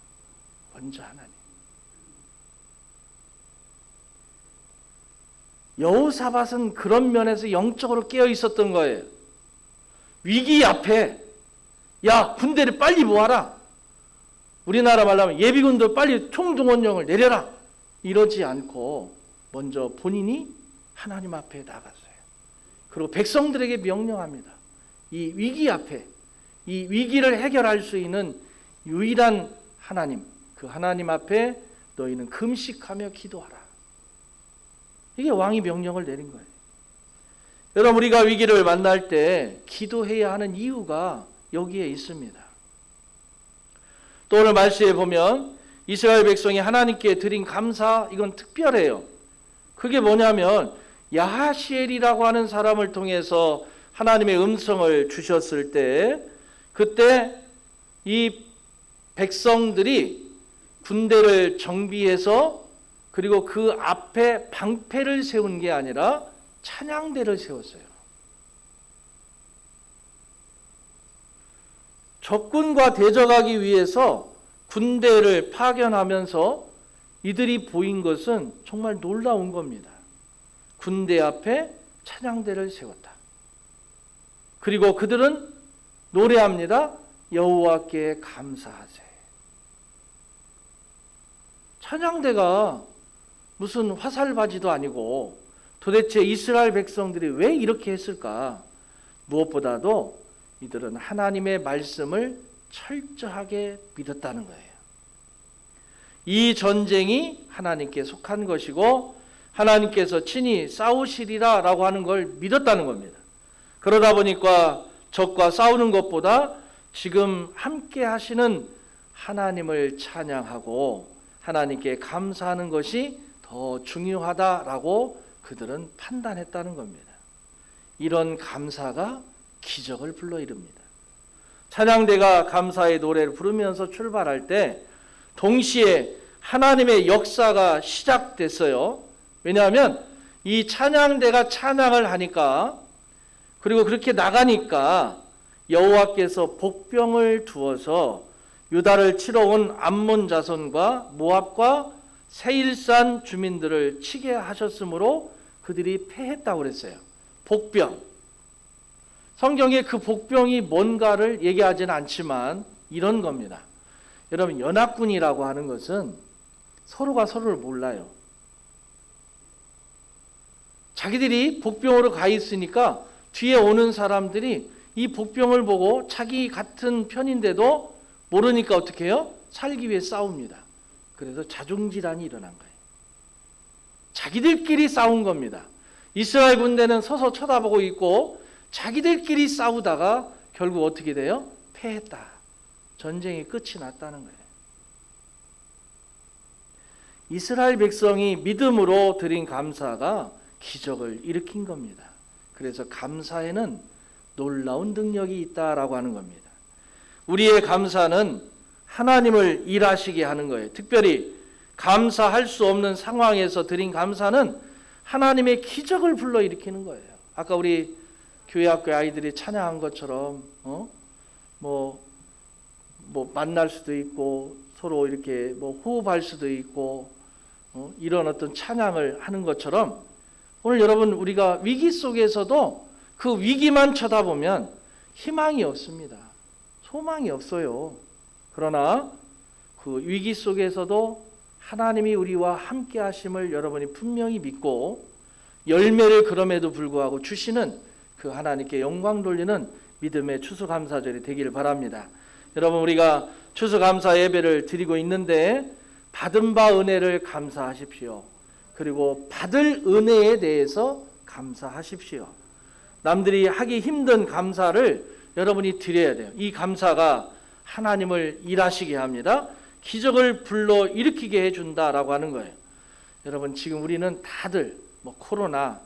먼저 하나님. 여호사밧은 그런 면에서 영적으로 깨어 있었던 거예요. 위기 앞에 야, 군대를 빨리 모아라. 우리나라 말로 하면 예비군도 빨리 총동원령을 내려라. 이러지 않고 먼저 본인이 하나님 앞에 나갔어요. 그리고 백성들에게 명령합니다. 이 위기 앞에, 이 위기를 해결할 수 있는 유일한 하나님, 그 하나님 앞에 너희는 금식하며 기도하라. 이게 왕이 명령을 내린 거예요. 여러분, 우리가 위기를 만날 때 기도해야 하는 이유가 여기에 있습니다. 또 오늘 말씀에 보면 이스라엘 백성이 하나님께 드린 감사, 이건 특별해요. 그게 뭐냐면 야하시엘이라고 하는 사람을 통해서 하나님의 음성을 주셨을 때, 그때 이 백성들이 군대를 정비해서 그리고 그 앞에 방패를 세운 게 아니라 찬양대를 세웠어요. 적군과 대적하기 위해서 군대를 파견하면서 이들이 보인 것은 정말 놀라운 겁니다. 군대 앞에 찬양대를 세웠다. 그리고 그들은 노래합니다. 여호와께 감사하세. 찬양대가 무슨 화살바지도 아니고 도대체 이스라엘 백성들이 왜 이렇게 했을까? 무엇보다도 이들은 하나님의 말씀을 철저하게 믿었다는 거예요. 이 전쟁이 하나님께 속한 것이고 하나님께서 친히 싸우시리라 라고 하는 걸 믿었다는 겁니다. 그러다 보니까 적과 싸우는 것보다 지금 함께 하시는 하나님을 찬양하고 하나님께 감사하는 것이 더 중요하다라고 그들은 판단했다는 겁니다. 이런 감사가 기적을 불러일으킵니다. 찬양대가 감사의 노래를 부르면서 출발할 때 동시에 하나님의 역사가 시작됐어요. 왜냐하면 이 찬양대가 찬양을 하니까 그리고 그렇게 나가니까 여호와께서 복병을 두어서 유다를 치러 온 암몬 자손과 모압과 세일산 주민들을 치게 하셨으므로 그들이 패했다고 그랬어요. 복병. 성경에 그 복병이 뭔가를 얘기하지는 않지만 이런 겁니다. 여러분, 연합군이라고 하는 것은 서로가 서로를 몰라요. 자기들이 복병으로 가 있으니까 뒤에 오는 사람들이 이 복병을 보고 자기 같은 편인데도 모르니까 어떻게 해요? 살기 위해 싸웁니다. 그래서 자중질환이 일어난 거예요. 자기들끼리 싸운 겁니다. 이스라엘 군대는 서서 쳐다보고 있고 자기들끼리 싸우다가 결국 어떻게 돼요? 패했다. 전쟁이 끝이 났다는 거예요. 이스라엘 백성이 믿음으로 드린 감사가 기적을 일으킨 겁니다. 그래서 감사에는 놀라운 능력이 있다라고 하는 겁니다. 우리의 감사는 하나님을 일하시게 하는 거예요. 특별히 감사할 수 없는 상황에서 드린 감사는 하나님의 기적을 불러일으키는 거예요. 아까 우리 교회학교 아이들이 찬양한 것처럼 뭐 만날 수도 있고 서로 이렇게 호흡할 수도 있고 이런 어떤 찬양을 하는 것처럼 오늘 여러분 우리가 위기 속에서도 그 위기만 쳐다보면 희망이 없습니다. 소망이 없어요. 그러나 그 위기 속에서도 하나님이 우리와 함께 하심을 여러분이 분명히 믿고 열매를 그럼에도 불구하고 주시는 그 하나님께 영광 돌리는 믿음의 추수감사절이 되기를 바랍니다. 여러분, 우리가 추수감사 예배를 드리고 있는데 받은 바 은혜를 감사하십시오. 그리고 받을 은혜에 대해서 감사하십시오. 남들이 하기 힘든 감사를 여러분이 드려야 돼요. 이 감사가 하나님을 일하시게 합니다. 기적을 불러 일으키게 해준다라고 하는 거예요. 여러분, 지금 우리는 다들 코로나,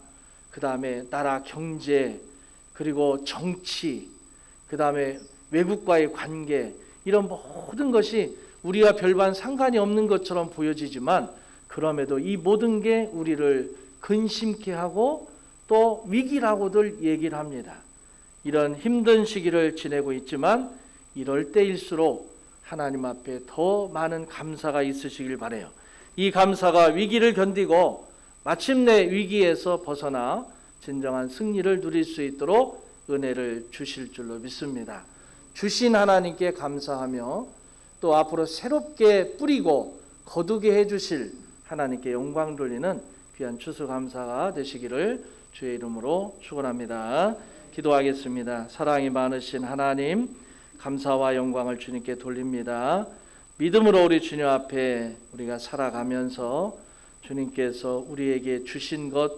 그 다음에 나라 경제, 그리고 정치, 그 다음에 외국과의 관계, 이런 모든 것이 우리와 별반 상관이 없는 것처럼 보여지지만 그럼에도 이 모든 게 우리를 근심케 하고 또 위기라고들 얘기를 합니다. 이런 힘든 시기를 지내고 있지만 이럴 때일수록 하나님 앞에 더 많은 감사가 있으시길 바라요. 이 감사가 위기를 견디고 마침내 위기에서 벗어나 진정한 승리를 누릴 수 있도록 은혜를 주실 줄로 믿습니다. 주신 하나님께 감사하며 또 앞으로 새롭게 뿌리고 거두게 해주실 하나님께 영광 돌리는 귀한 추수감사가 되시기를 주의 이름으로 축원합니다. 기도하겠습니다. 사랑이 많으신 하나님, 감사와 영광을 주님께 돌립니다. 믿음으로 우리 주님 앞에 우리가 살아가면서 주님께서 우리에게 주신 것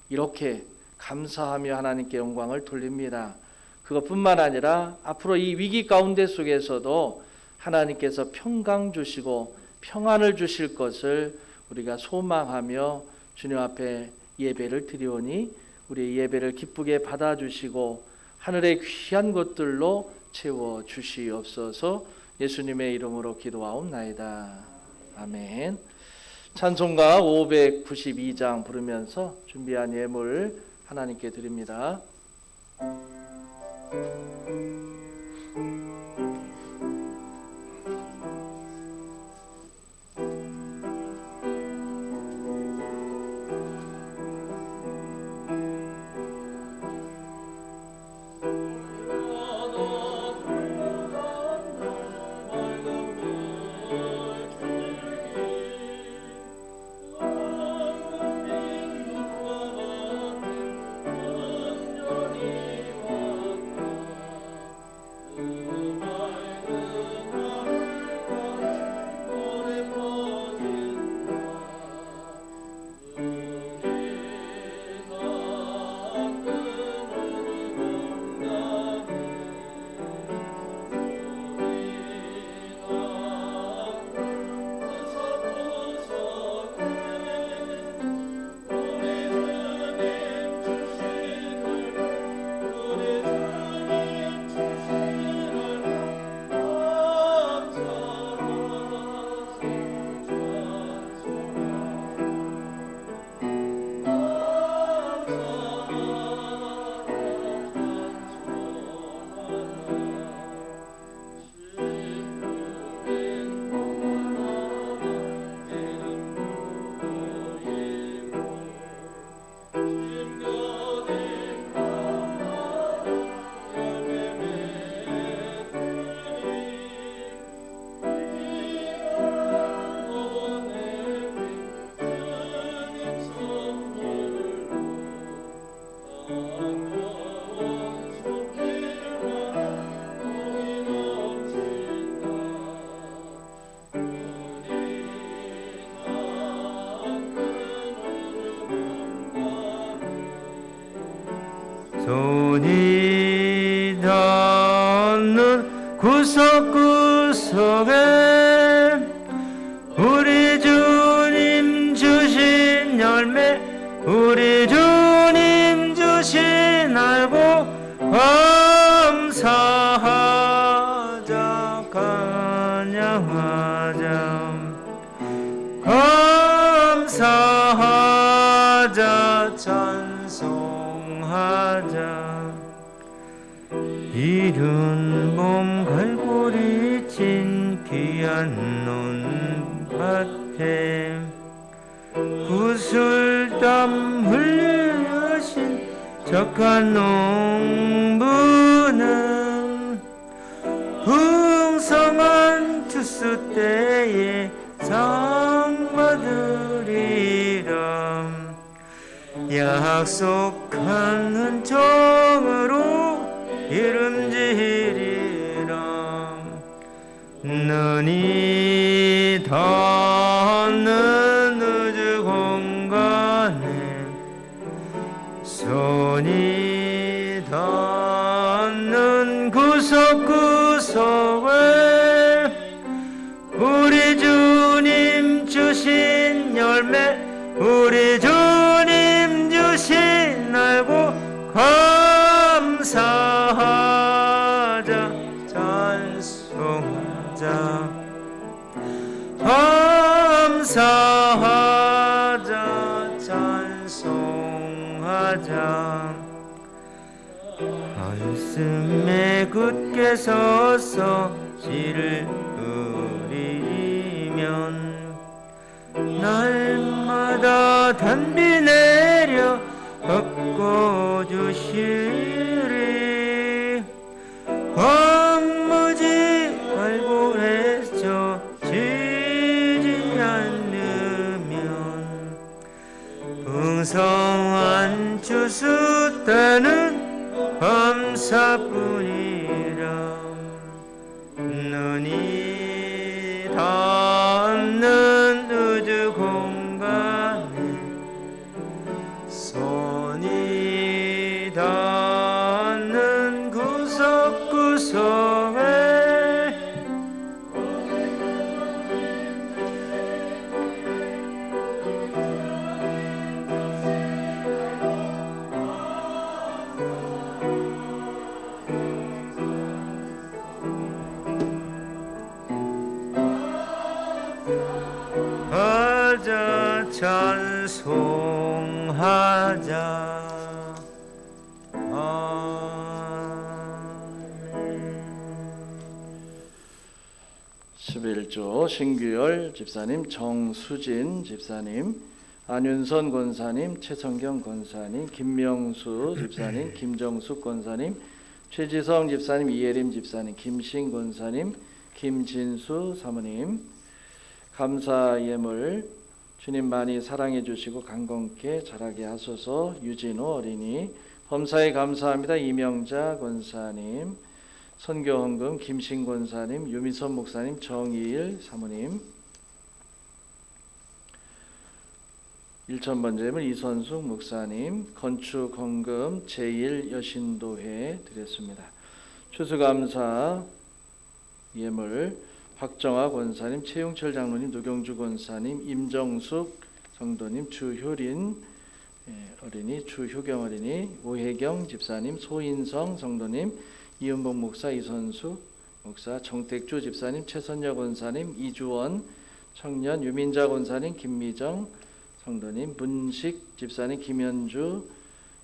이렇게 감사하며 하나님께 영광을 돌립니다. 그것뿐만 아니라 앞으로 이 위기 가운데 속에서도 하나님께서 평강 주시고 평안을 주실 것을 우리가 소망하며 주님 앞에 예배를 드리오니 우리의 예배를 기쁘게 받아주시고 하늘의 귀한 것들로 채워 주시옵소서. 예수님의 이름으로 기도하옵나이다. 아멘. 찬송가 592장 부르면서 준비한 예물 하나님께 드립니다. 손이 닿는 구석구석에 우리 주님 주신 열매, 우리 주님 주신 알고 감사하자, 찬양하자, 감사하자, 찬송하자. 이른 봄 갈고리 친 귀한 논밭에 구슬땀 흘리신 착한 농부는 풍성한 추수 때에 상 받으리라. 약속한 은총으로 이름지리라. 눈이 닿는 우주 공간에 손이 닿는 구석구석에 우리 주님 주신 열매, 우리 주님 주신 알고 감사하자, 찬송하자, 감사하자, 찬송하자. 말씀에 굳게 서서 씨를 뿌리면 날마다 단비 내려 꺾어주시리. 황무지 발굴해서 지지 않으면 풍성한 추수 때는 감사뿐이라. 눈이 닿는 우주 공간에 손이 닿는 구석구석에 하자, 찬송하자. 아멘. 11조 신규열 집사님, 정수진 집사님, 안윤선 권사님, 최성경 권사님, 김명수 집사님, 김정숙 권사님, 최지성 집사님, 이예림 집사님, 김신 권사님, 김진수 사모님, 감사 예물 주님 많이 사랑해 주시고 강건케 자라게 하소서. 유진호 어린이, 범사에 감사합니다. 이명자 권사님, 선교 헌금 김신 권사님, 유미선 목사님, 정의일 사모님, 1,000번 예물 이선숙 목사님, 건축 헌금 제1 여신도회 드렸습니다. 추수감사 예물 박정아 권사님, 최용철 장로님, 노경주 권사님, 임정숙 성도님, 주효린 어린이, 주효경 어린이, 오혜경 집사님, 소인성 성도님, 이은복 목사, 이선숙 목사, 정택주 집사님, 최선여 권사님, 이주원 청년, 유민자 권사님, 김미정 성도님, 문식 집사님, 김현주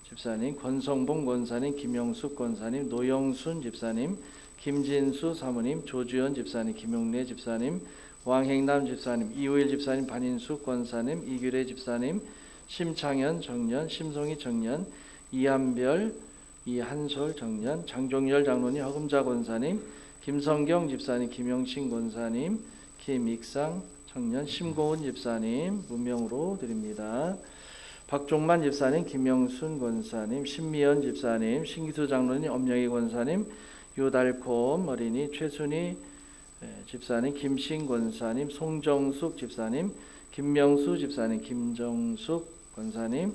집사님, 권성봉 권사님, 김영숙 권사님, 노영순 집사님, 김진수 사모님, 조주연 집사님, 김용래 집사님, 왕행남 집사님, 이우일 집사님, 반인숙 권사님, 이규래 집사님, 심창현 정년, 심송희 정년, 이한별, 이한솔 정년, 장종열 장로님, 허금자 권사님, 김성경 집사님, 김영신 권사님, 김익상 청년, 심고은 집사님 문명으로 드립니다. 박종만 집사님, 김영순 권사님, 신미연 집사님, 신기수 장로님, 엄영희 권사님, 유달콤 어린이, 최순희 집사님, 김신 권사님, 송정숙 집사님, 김명수 집사님, 김정숙 권사님,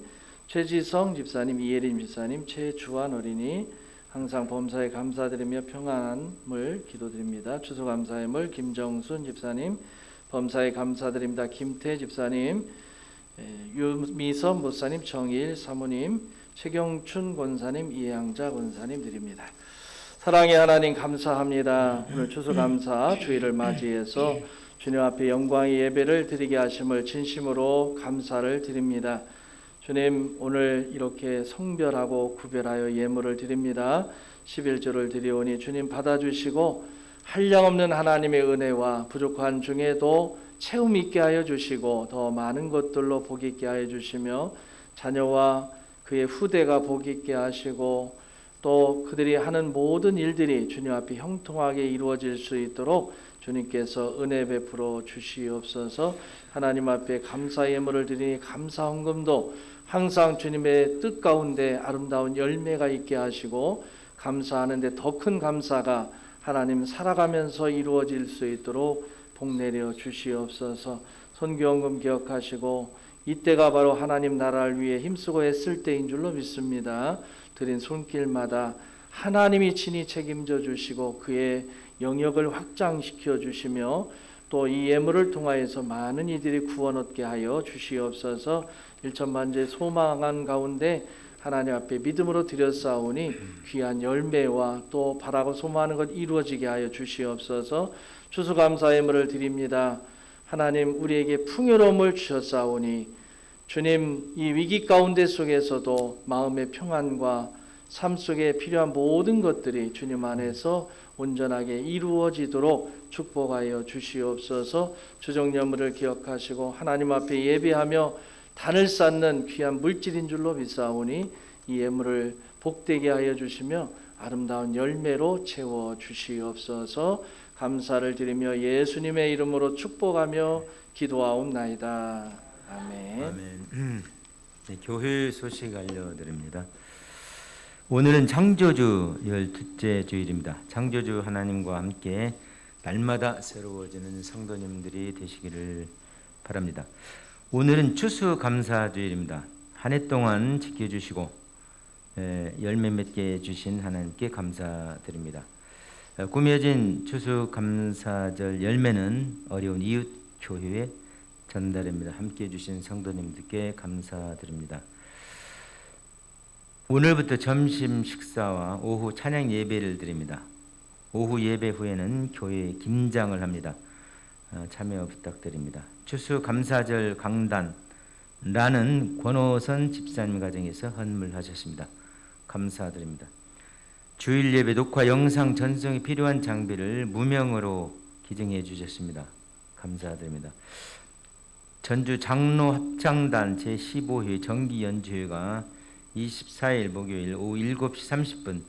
최지성 집사님, 이예림 집사님, 최주환 어린이 항상 범사에 감사드리며 평안을 기도드립니다. 추수감사의물 김정순 집사님, 범사에 감사드립니다. 김태 집사님, 유미선 목사님, 정일 사모님, 최경춘 권사님, 이양자 권사님 드립니다. 사랑의 하나님 감사합니다. 오늘 추수감사 주일을 맞이해서 주님 앞에 영광의 예배를 드리게 하심을 진심으로 감사를 드립니다. 주님, 오늘 이렇게 성별하고 구별하여 예물을 드립니다. 11조를 드리오니 주님 받아주시고 한량없는 하나님의 은혜와 부족한 중에도 채움 있게 하여 주시고 더 많은 것들로 복 있게 하여 주시며 자녀와 그의 후대가 복 있게 하시고 또 그들이 하는 모든 일들이 주님 앞에 형통하게 이루어질 수 있도록 주님께서 은혜 베풀어 주시옵소서. 하나님 앞에 감사 예물을 드리니 감사 헌금도 항상 주님의 뜻 가운데 아름다운 열매가 있게 하시고 감사하는데 더 큰 감사가 하나님 살아가면서 이루어질 수 있도록 복 내려 주시옵소서. 선교헌금 기억하시고 이때가 바로 하나님 나라를 위해 힘쓰고 애쓸 때인 줄로 믿습니다. 드린 손길마다 하나님이 친히 책임져 주시고 그의 영역을 확장시켜 주시며 또 이 예물을 통하여서 많은 이들이 구원 얻게 하여 주시옵소서. 일천만주의 소망한 가운데 하나님 앞에 믿음으로 드렸사오니 귀한 열매와 또 바라고 소망하는 것 이루어지게 하여 주시옵소서. 추수감사 예물을 드립니다. 하나님 우리에게 풍요로움을 주셨사오니 주님 이 위기 가운데 속에서도 마음의 평안과 삶 속에 필요한 모든 것들이 주님 안에서 온전하게 이루어지도록 축복하여 주시옵소서. 주정예물을 기억하시고 하나님 앞에 예배하며 단을 쌓는 귀한 물질인 줄로 믿사오니 이 예물을 복되게 하여 주시며 아름다운 열매로 채워 주시옵소서. 감사를 드리며 예수님의 이름으로 축복하며 기도하옵나이다. 아멘. 아멘. 네, 교회 소식 알려드립니다. 오늘은 창조주 12째 주일입니다. 창조주 하나님과 함께 날마다 새로워지는 성도님들이 되시기를 바랍니다. 오늘은 추수감사주일입니다. 한 해 동안 지켜주시고 열매 맺게 주신 하나님께 감사드립니다. 꾸며진 추수감사절 열매는 어려운 이웃 교회에 전달합니다. 함께해 주신 성도님들께 감사드립니다. 오늘부터 점심 식사와 오후 찬양 예배를 드립니다. 오후 예배 후에는 교회에 김장을 합니다. 참여 부탁드립니다. 추수감사절 강단라는 권호선 집사님 가정에서 헌물하셨습니다. 감사드립니다. 주일 예배 녹화 영상 전송에 필요한 장비를 무명으로 기증해 주셨습니다. 감사드립니다. 전주 장로 합창단 제15회 정기 연주회가 24일 목요일 오후 7시 30분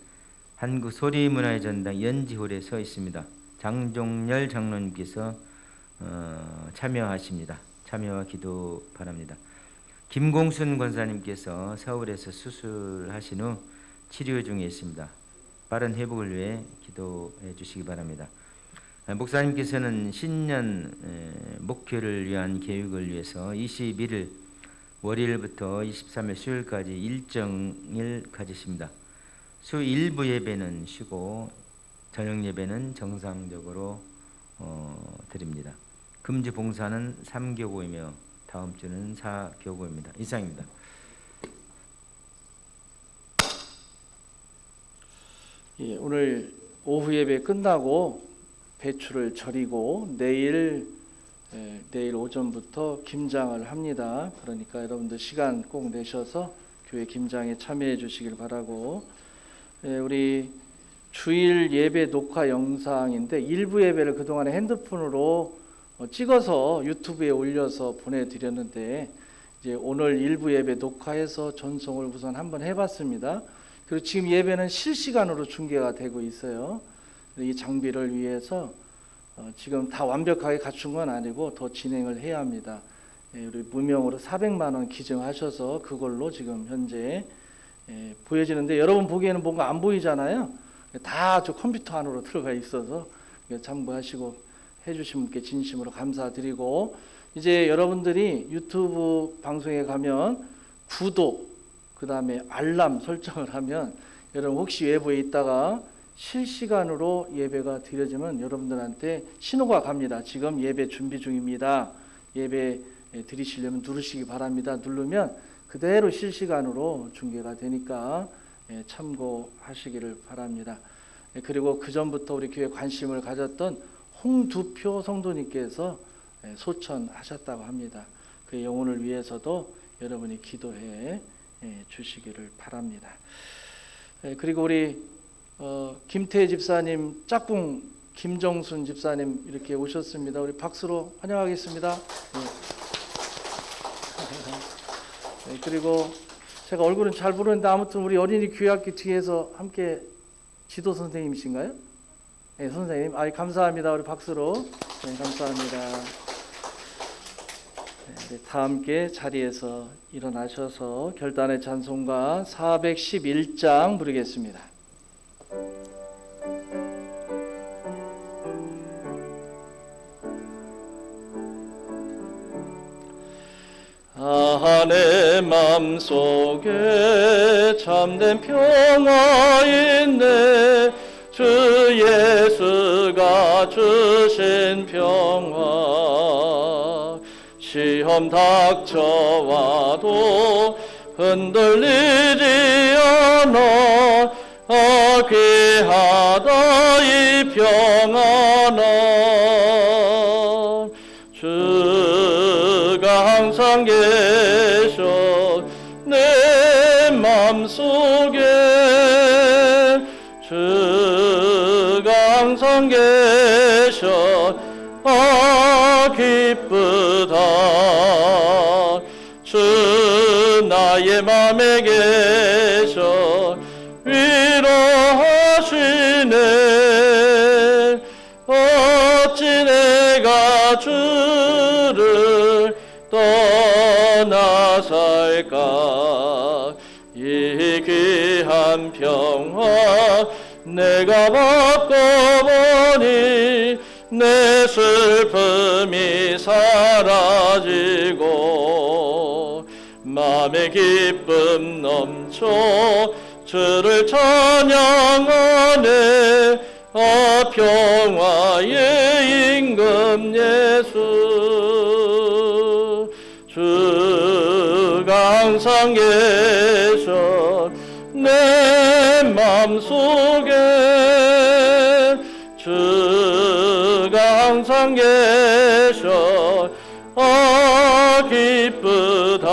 한국소리문화의 전당 연지홀에 서 있습니다. 장종열 장로님께서 참여하십니다. 참여와 기도 바랍니다. 김공순 권사님께서 서울에서 수술하신 후 치료 중에 있습니다. 빠른 회복을 위해 기도해 주시기 바랍니다. 목사님께서는 신년 목표를 위한 계획을 위해서 21일 월요일부터 23일 수요일까지 일정일 가지십니다. 수 일부 예배는 쉬고 저녁 예배는 정상적으로 드립니다. 금주 봉사는 3교구이며 다음 주는 4교구입니다. 이상입니다. 예, 오늘 오후 예배 끝나고 배추를 절이고 내일 오전부터 김장을 합니다. 그러니까 여러분들 시간 꼭 내셔서 교회 김장에 참여해 주시길 바라고, 우리 주일 예배 녹화 영상인데 일부 예배를 그동안에 핸드폰으로 찍어서 유튜브에 올려서 보내드렸는데 이제 오늘 일부 예배 녹화해서 전송을 우선 한번 해봤습니다. 그리고 지금 예배는 실시간으로 중계가 되고 있어요. 이 장비를 위해서 지금 다 완벽하게 갖춘 건 아니고 더 진행을 해야 합니다. 우리 무명으로 400만 원 기증하셔서 그걸로 지금 현재 보여지는데 여러분 보기에는 뭔가 안 보이잖아요. 다 저 컴퓨터 안으로 들어가 있어서 참고하시고 해주신 분께 진심으로 감사드리고, 이제 여러분들이 유튜브 방송에 가면 구독, 그 다음에 알람 설정을 하면 여러분 혹시 외부에 있다가 실시간으로 예배가 드려지면 여러분들한테 신호가 갑니다. 지금 예배 준비 중입니다. 예배 드리시려면 누르시기 바랍니다. 누르면 그대로 실시간으로 중계가 되니까 참고하시기를 바랍니다. 그리고 그 전부터 우리 교회 관심을 가졌던 홍두표 성도님께서 소천하셨다고 합니다. 그의 영혼을 위해서도 여러분이 기도해 주시기를 바랍니다. 그리고 우리 김태희 집사님, 짝꿍 김정순 집사님 이렇게 오셨습니다. 우리 박수로 환영하겠습니다. 그리고 제가 얼굴은 잘 모르는데 아무튼 우리 어린이 교회학교 뒤에서 함께 지도 선생님이신가요? 네, 선생님. 감사합니다. 우리 박수로. 네, 감사합니다. 네, 다 함께 자리에서 일어나셔서 결단의 찬송가 411장 부르겠습니다. 내 맘속에 참된 평화 있네. 주 예수가 주신 평화. 시험 닥쳐와도 흔들리지 않아. 귀하다 이 평안아. 주가 항상 계셔 내 맘속에. 주가 항상 계셔 기쁘다. 주 나의 맘에 계셔 위로하시네. 어찌 내가 주를 떠나 살까. 이 귀한 평화 내가 바꿔보니 내 슬픔이 사라지고 마음의 기쁨 넘쳐 주를 찬양하네. 평화의 임금 예수. 주가 항상 계셔 내 맘속에. 주가 항상 계셔 기쁘다.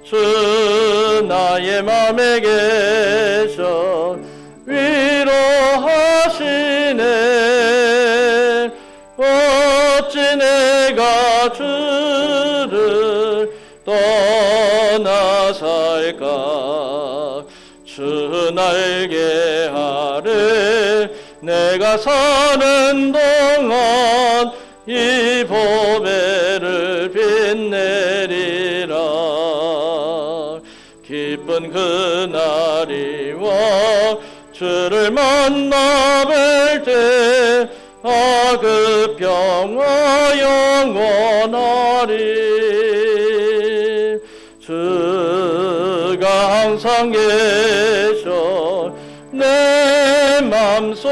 주 나의 맘에 계셔 위로하시네. 어찌 내가 주를 떠나 살까. 주 날개 아래 내가 사는 동안 이 보배를 빛내리라. 기쁜 그날이 와 주를 만나 뵐 때 그 평화 영원하리. 주가 항상 계셔 내 맘속에.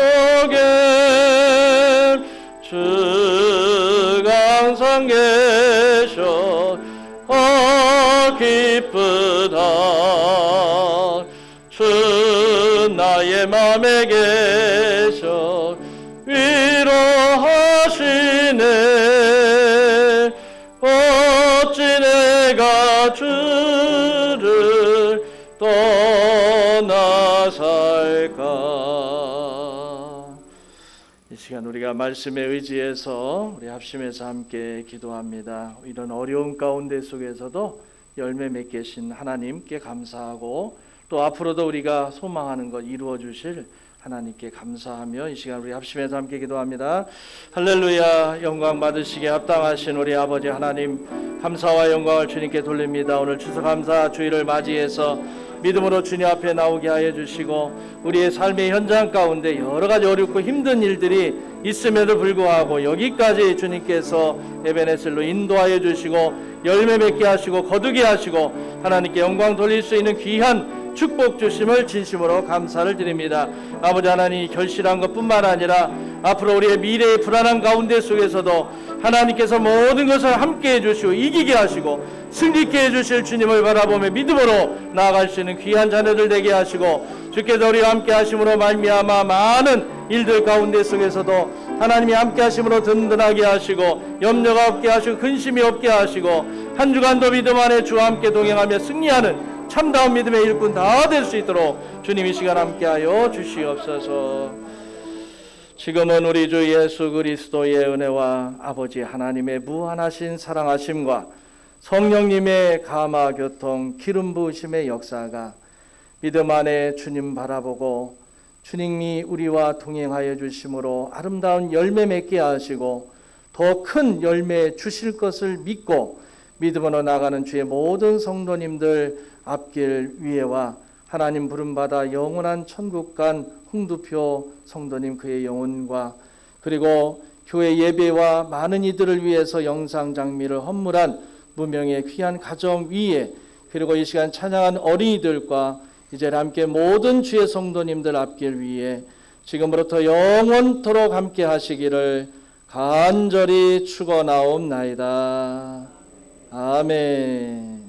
주가 항상 계셔 기쁘다. 주 나의 맘에 계셔 위로하시네. 어찌 내가 주를 떠나 살까. 이 시간 우리가 말씀에 의지해서 우리 합심해서 함께 기도합니다. 이런 어려운 가운데 속에서도 열매 맺게 하신 하나님께 감사하고 또 앞으로도 우리가 소망하는 것 이루어 주실 하나님께 감사하며 이 시간 우리 합심해서 함께 기도합니다. 할렐루야. 영광 받으시기에 합당하신 우리 아버지 하나님, 감사와 영광을 주님께 돌립니다. 오늘 추수감사 주일을 맞이해서 믿음으로 주님 앞에 나오게 하여 주시고 우리의 삶의 현장 가운데 여러 가지 어렵고 힘든 일들이 있음에도 불구하고 여기까지 주님께서 에베네셀로 인도하여 주시고 열매 맺게 하시고 거두게 하시고 하나님께 영광 돌릴 수 있는 귀한 축복 주심을 진심으로 감사를 드립니다. 아버지 하나님, 결실한 것뿐만 아니라 앞으로 우리의 미래의 불안한 가운데 속에서도 하나님께서 모든 것을 함께해 주시고 이기게 하시고 승리케 해주실 주님을 바라보며 믿음으로 나아갈 수 있는 귀한 자녀들 되게 하시고 주께서 우리와 함께 하심으로 말미암아 많은 일들 가운데 속에서도 하나님이 함께 하심으로 든든하게 하시고 염려가 없게 하시고 근심이 없게 하시고 한 주간도 믿음 안에 주와 함께 동행하며 승리하는 참다운 믿음의 일꾼 다 될 수 있도록 주님 이 시간 함께하여 주시옵소서. 지금은 우리 주 예수 그리스도의 은혜와 아버지 하나님의 무한하신 사랑하심과 성령님의 감화 교통 기름 부으심의 역사가 믿음 안에 주님 바라보고 주님이 우리와 동행하여 주심으로 아름다운 열매 맺게 하시고 더 큰 열매 주실 것을 믿고 믿음으로 나가는 주의 모든 성도님들 앞길 위에와 하나님 부름받아 영원한 천국 간 홍두표 성도님 그의 영혼과 그리고 교회 예배와 많은 이들을 위해서 영상 장미를 헌물한 무명의 귀한 가정 위에 그리고 이 시간 찬양한 어린이들과 이제 함께 모든 주의 성도님들 앞길 위에 지금부터 영원토록 함께 하시기를 간절히 축원하옵나이다. 아멘.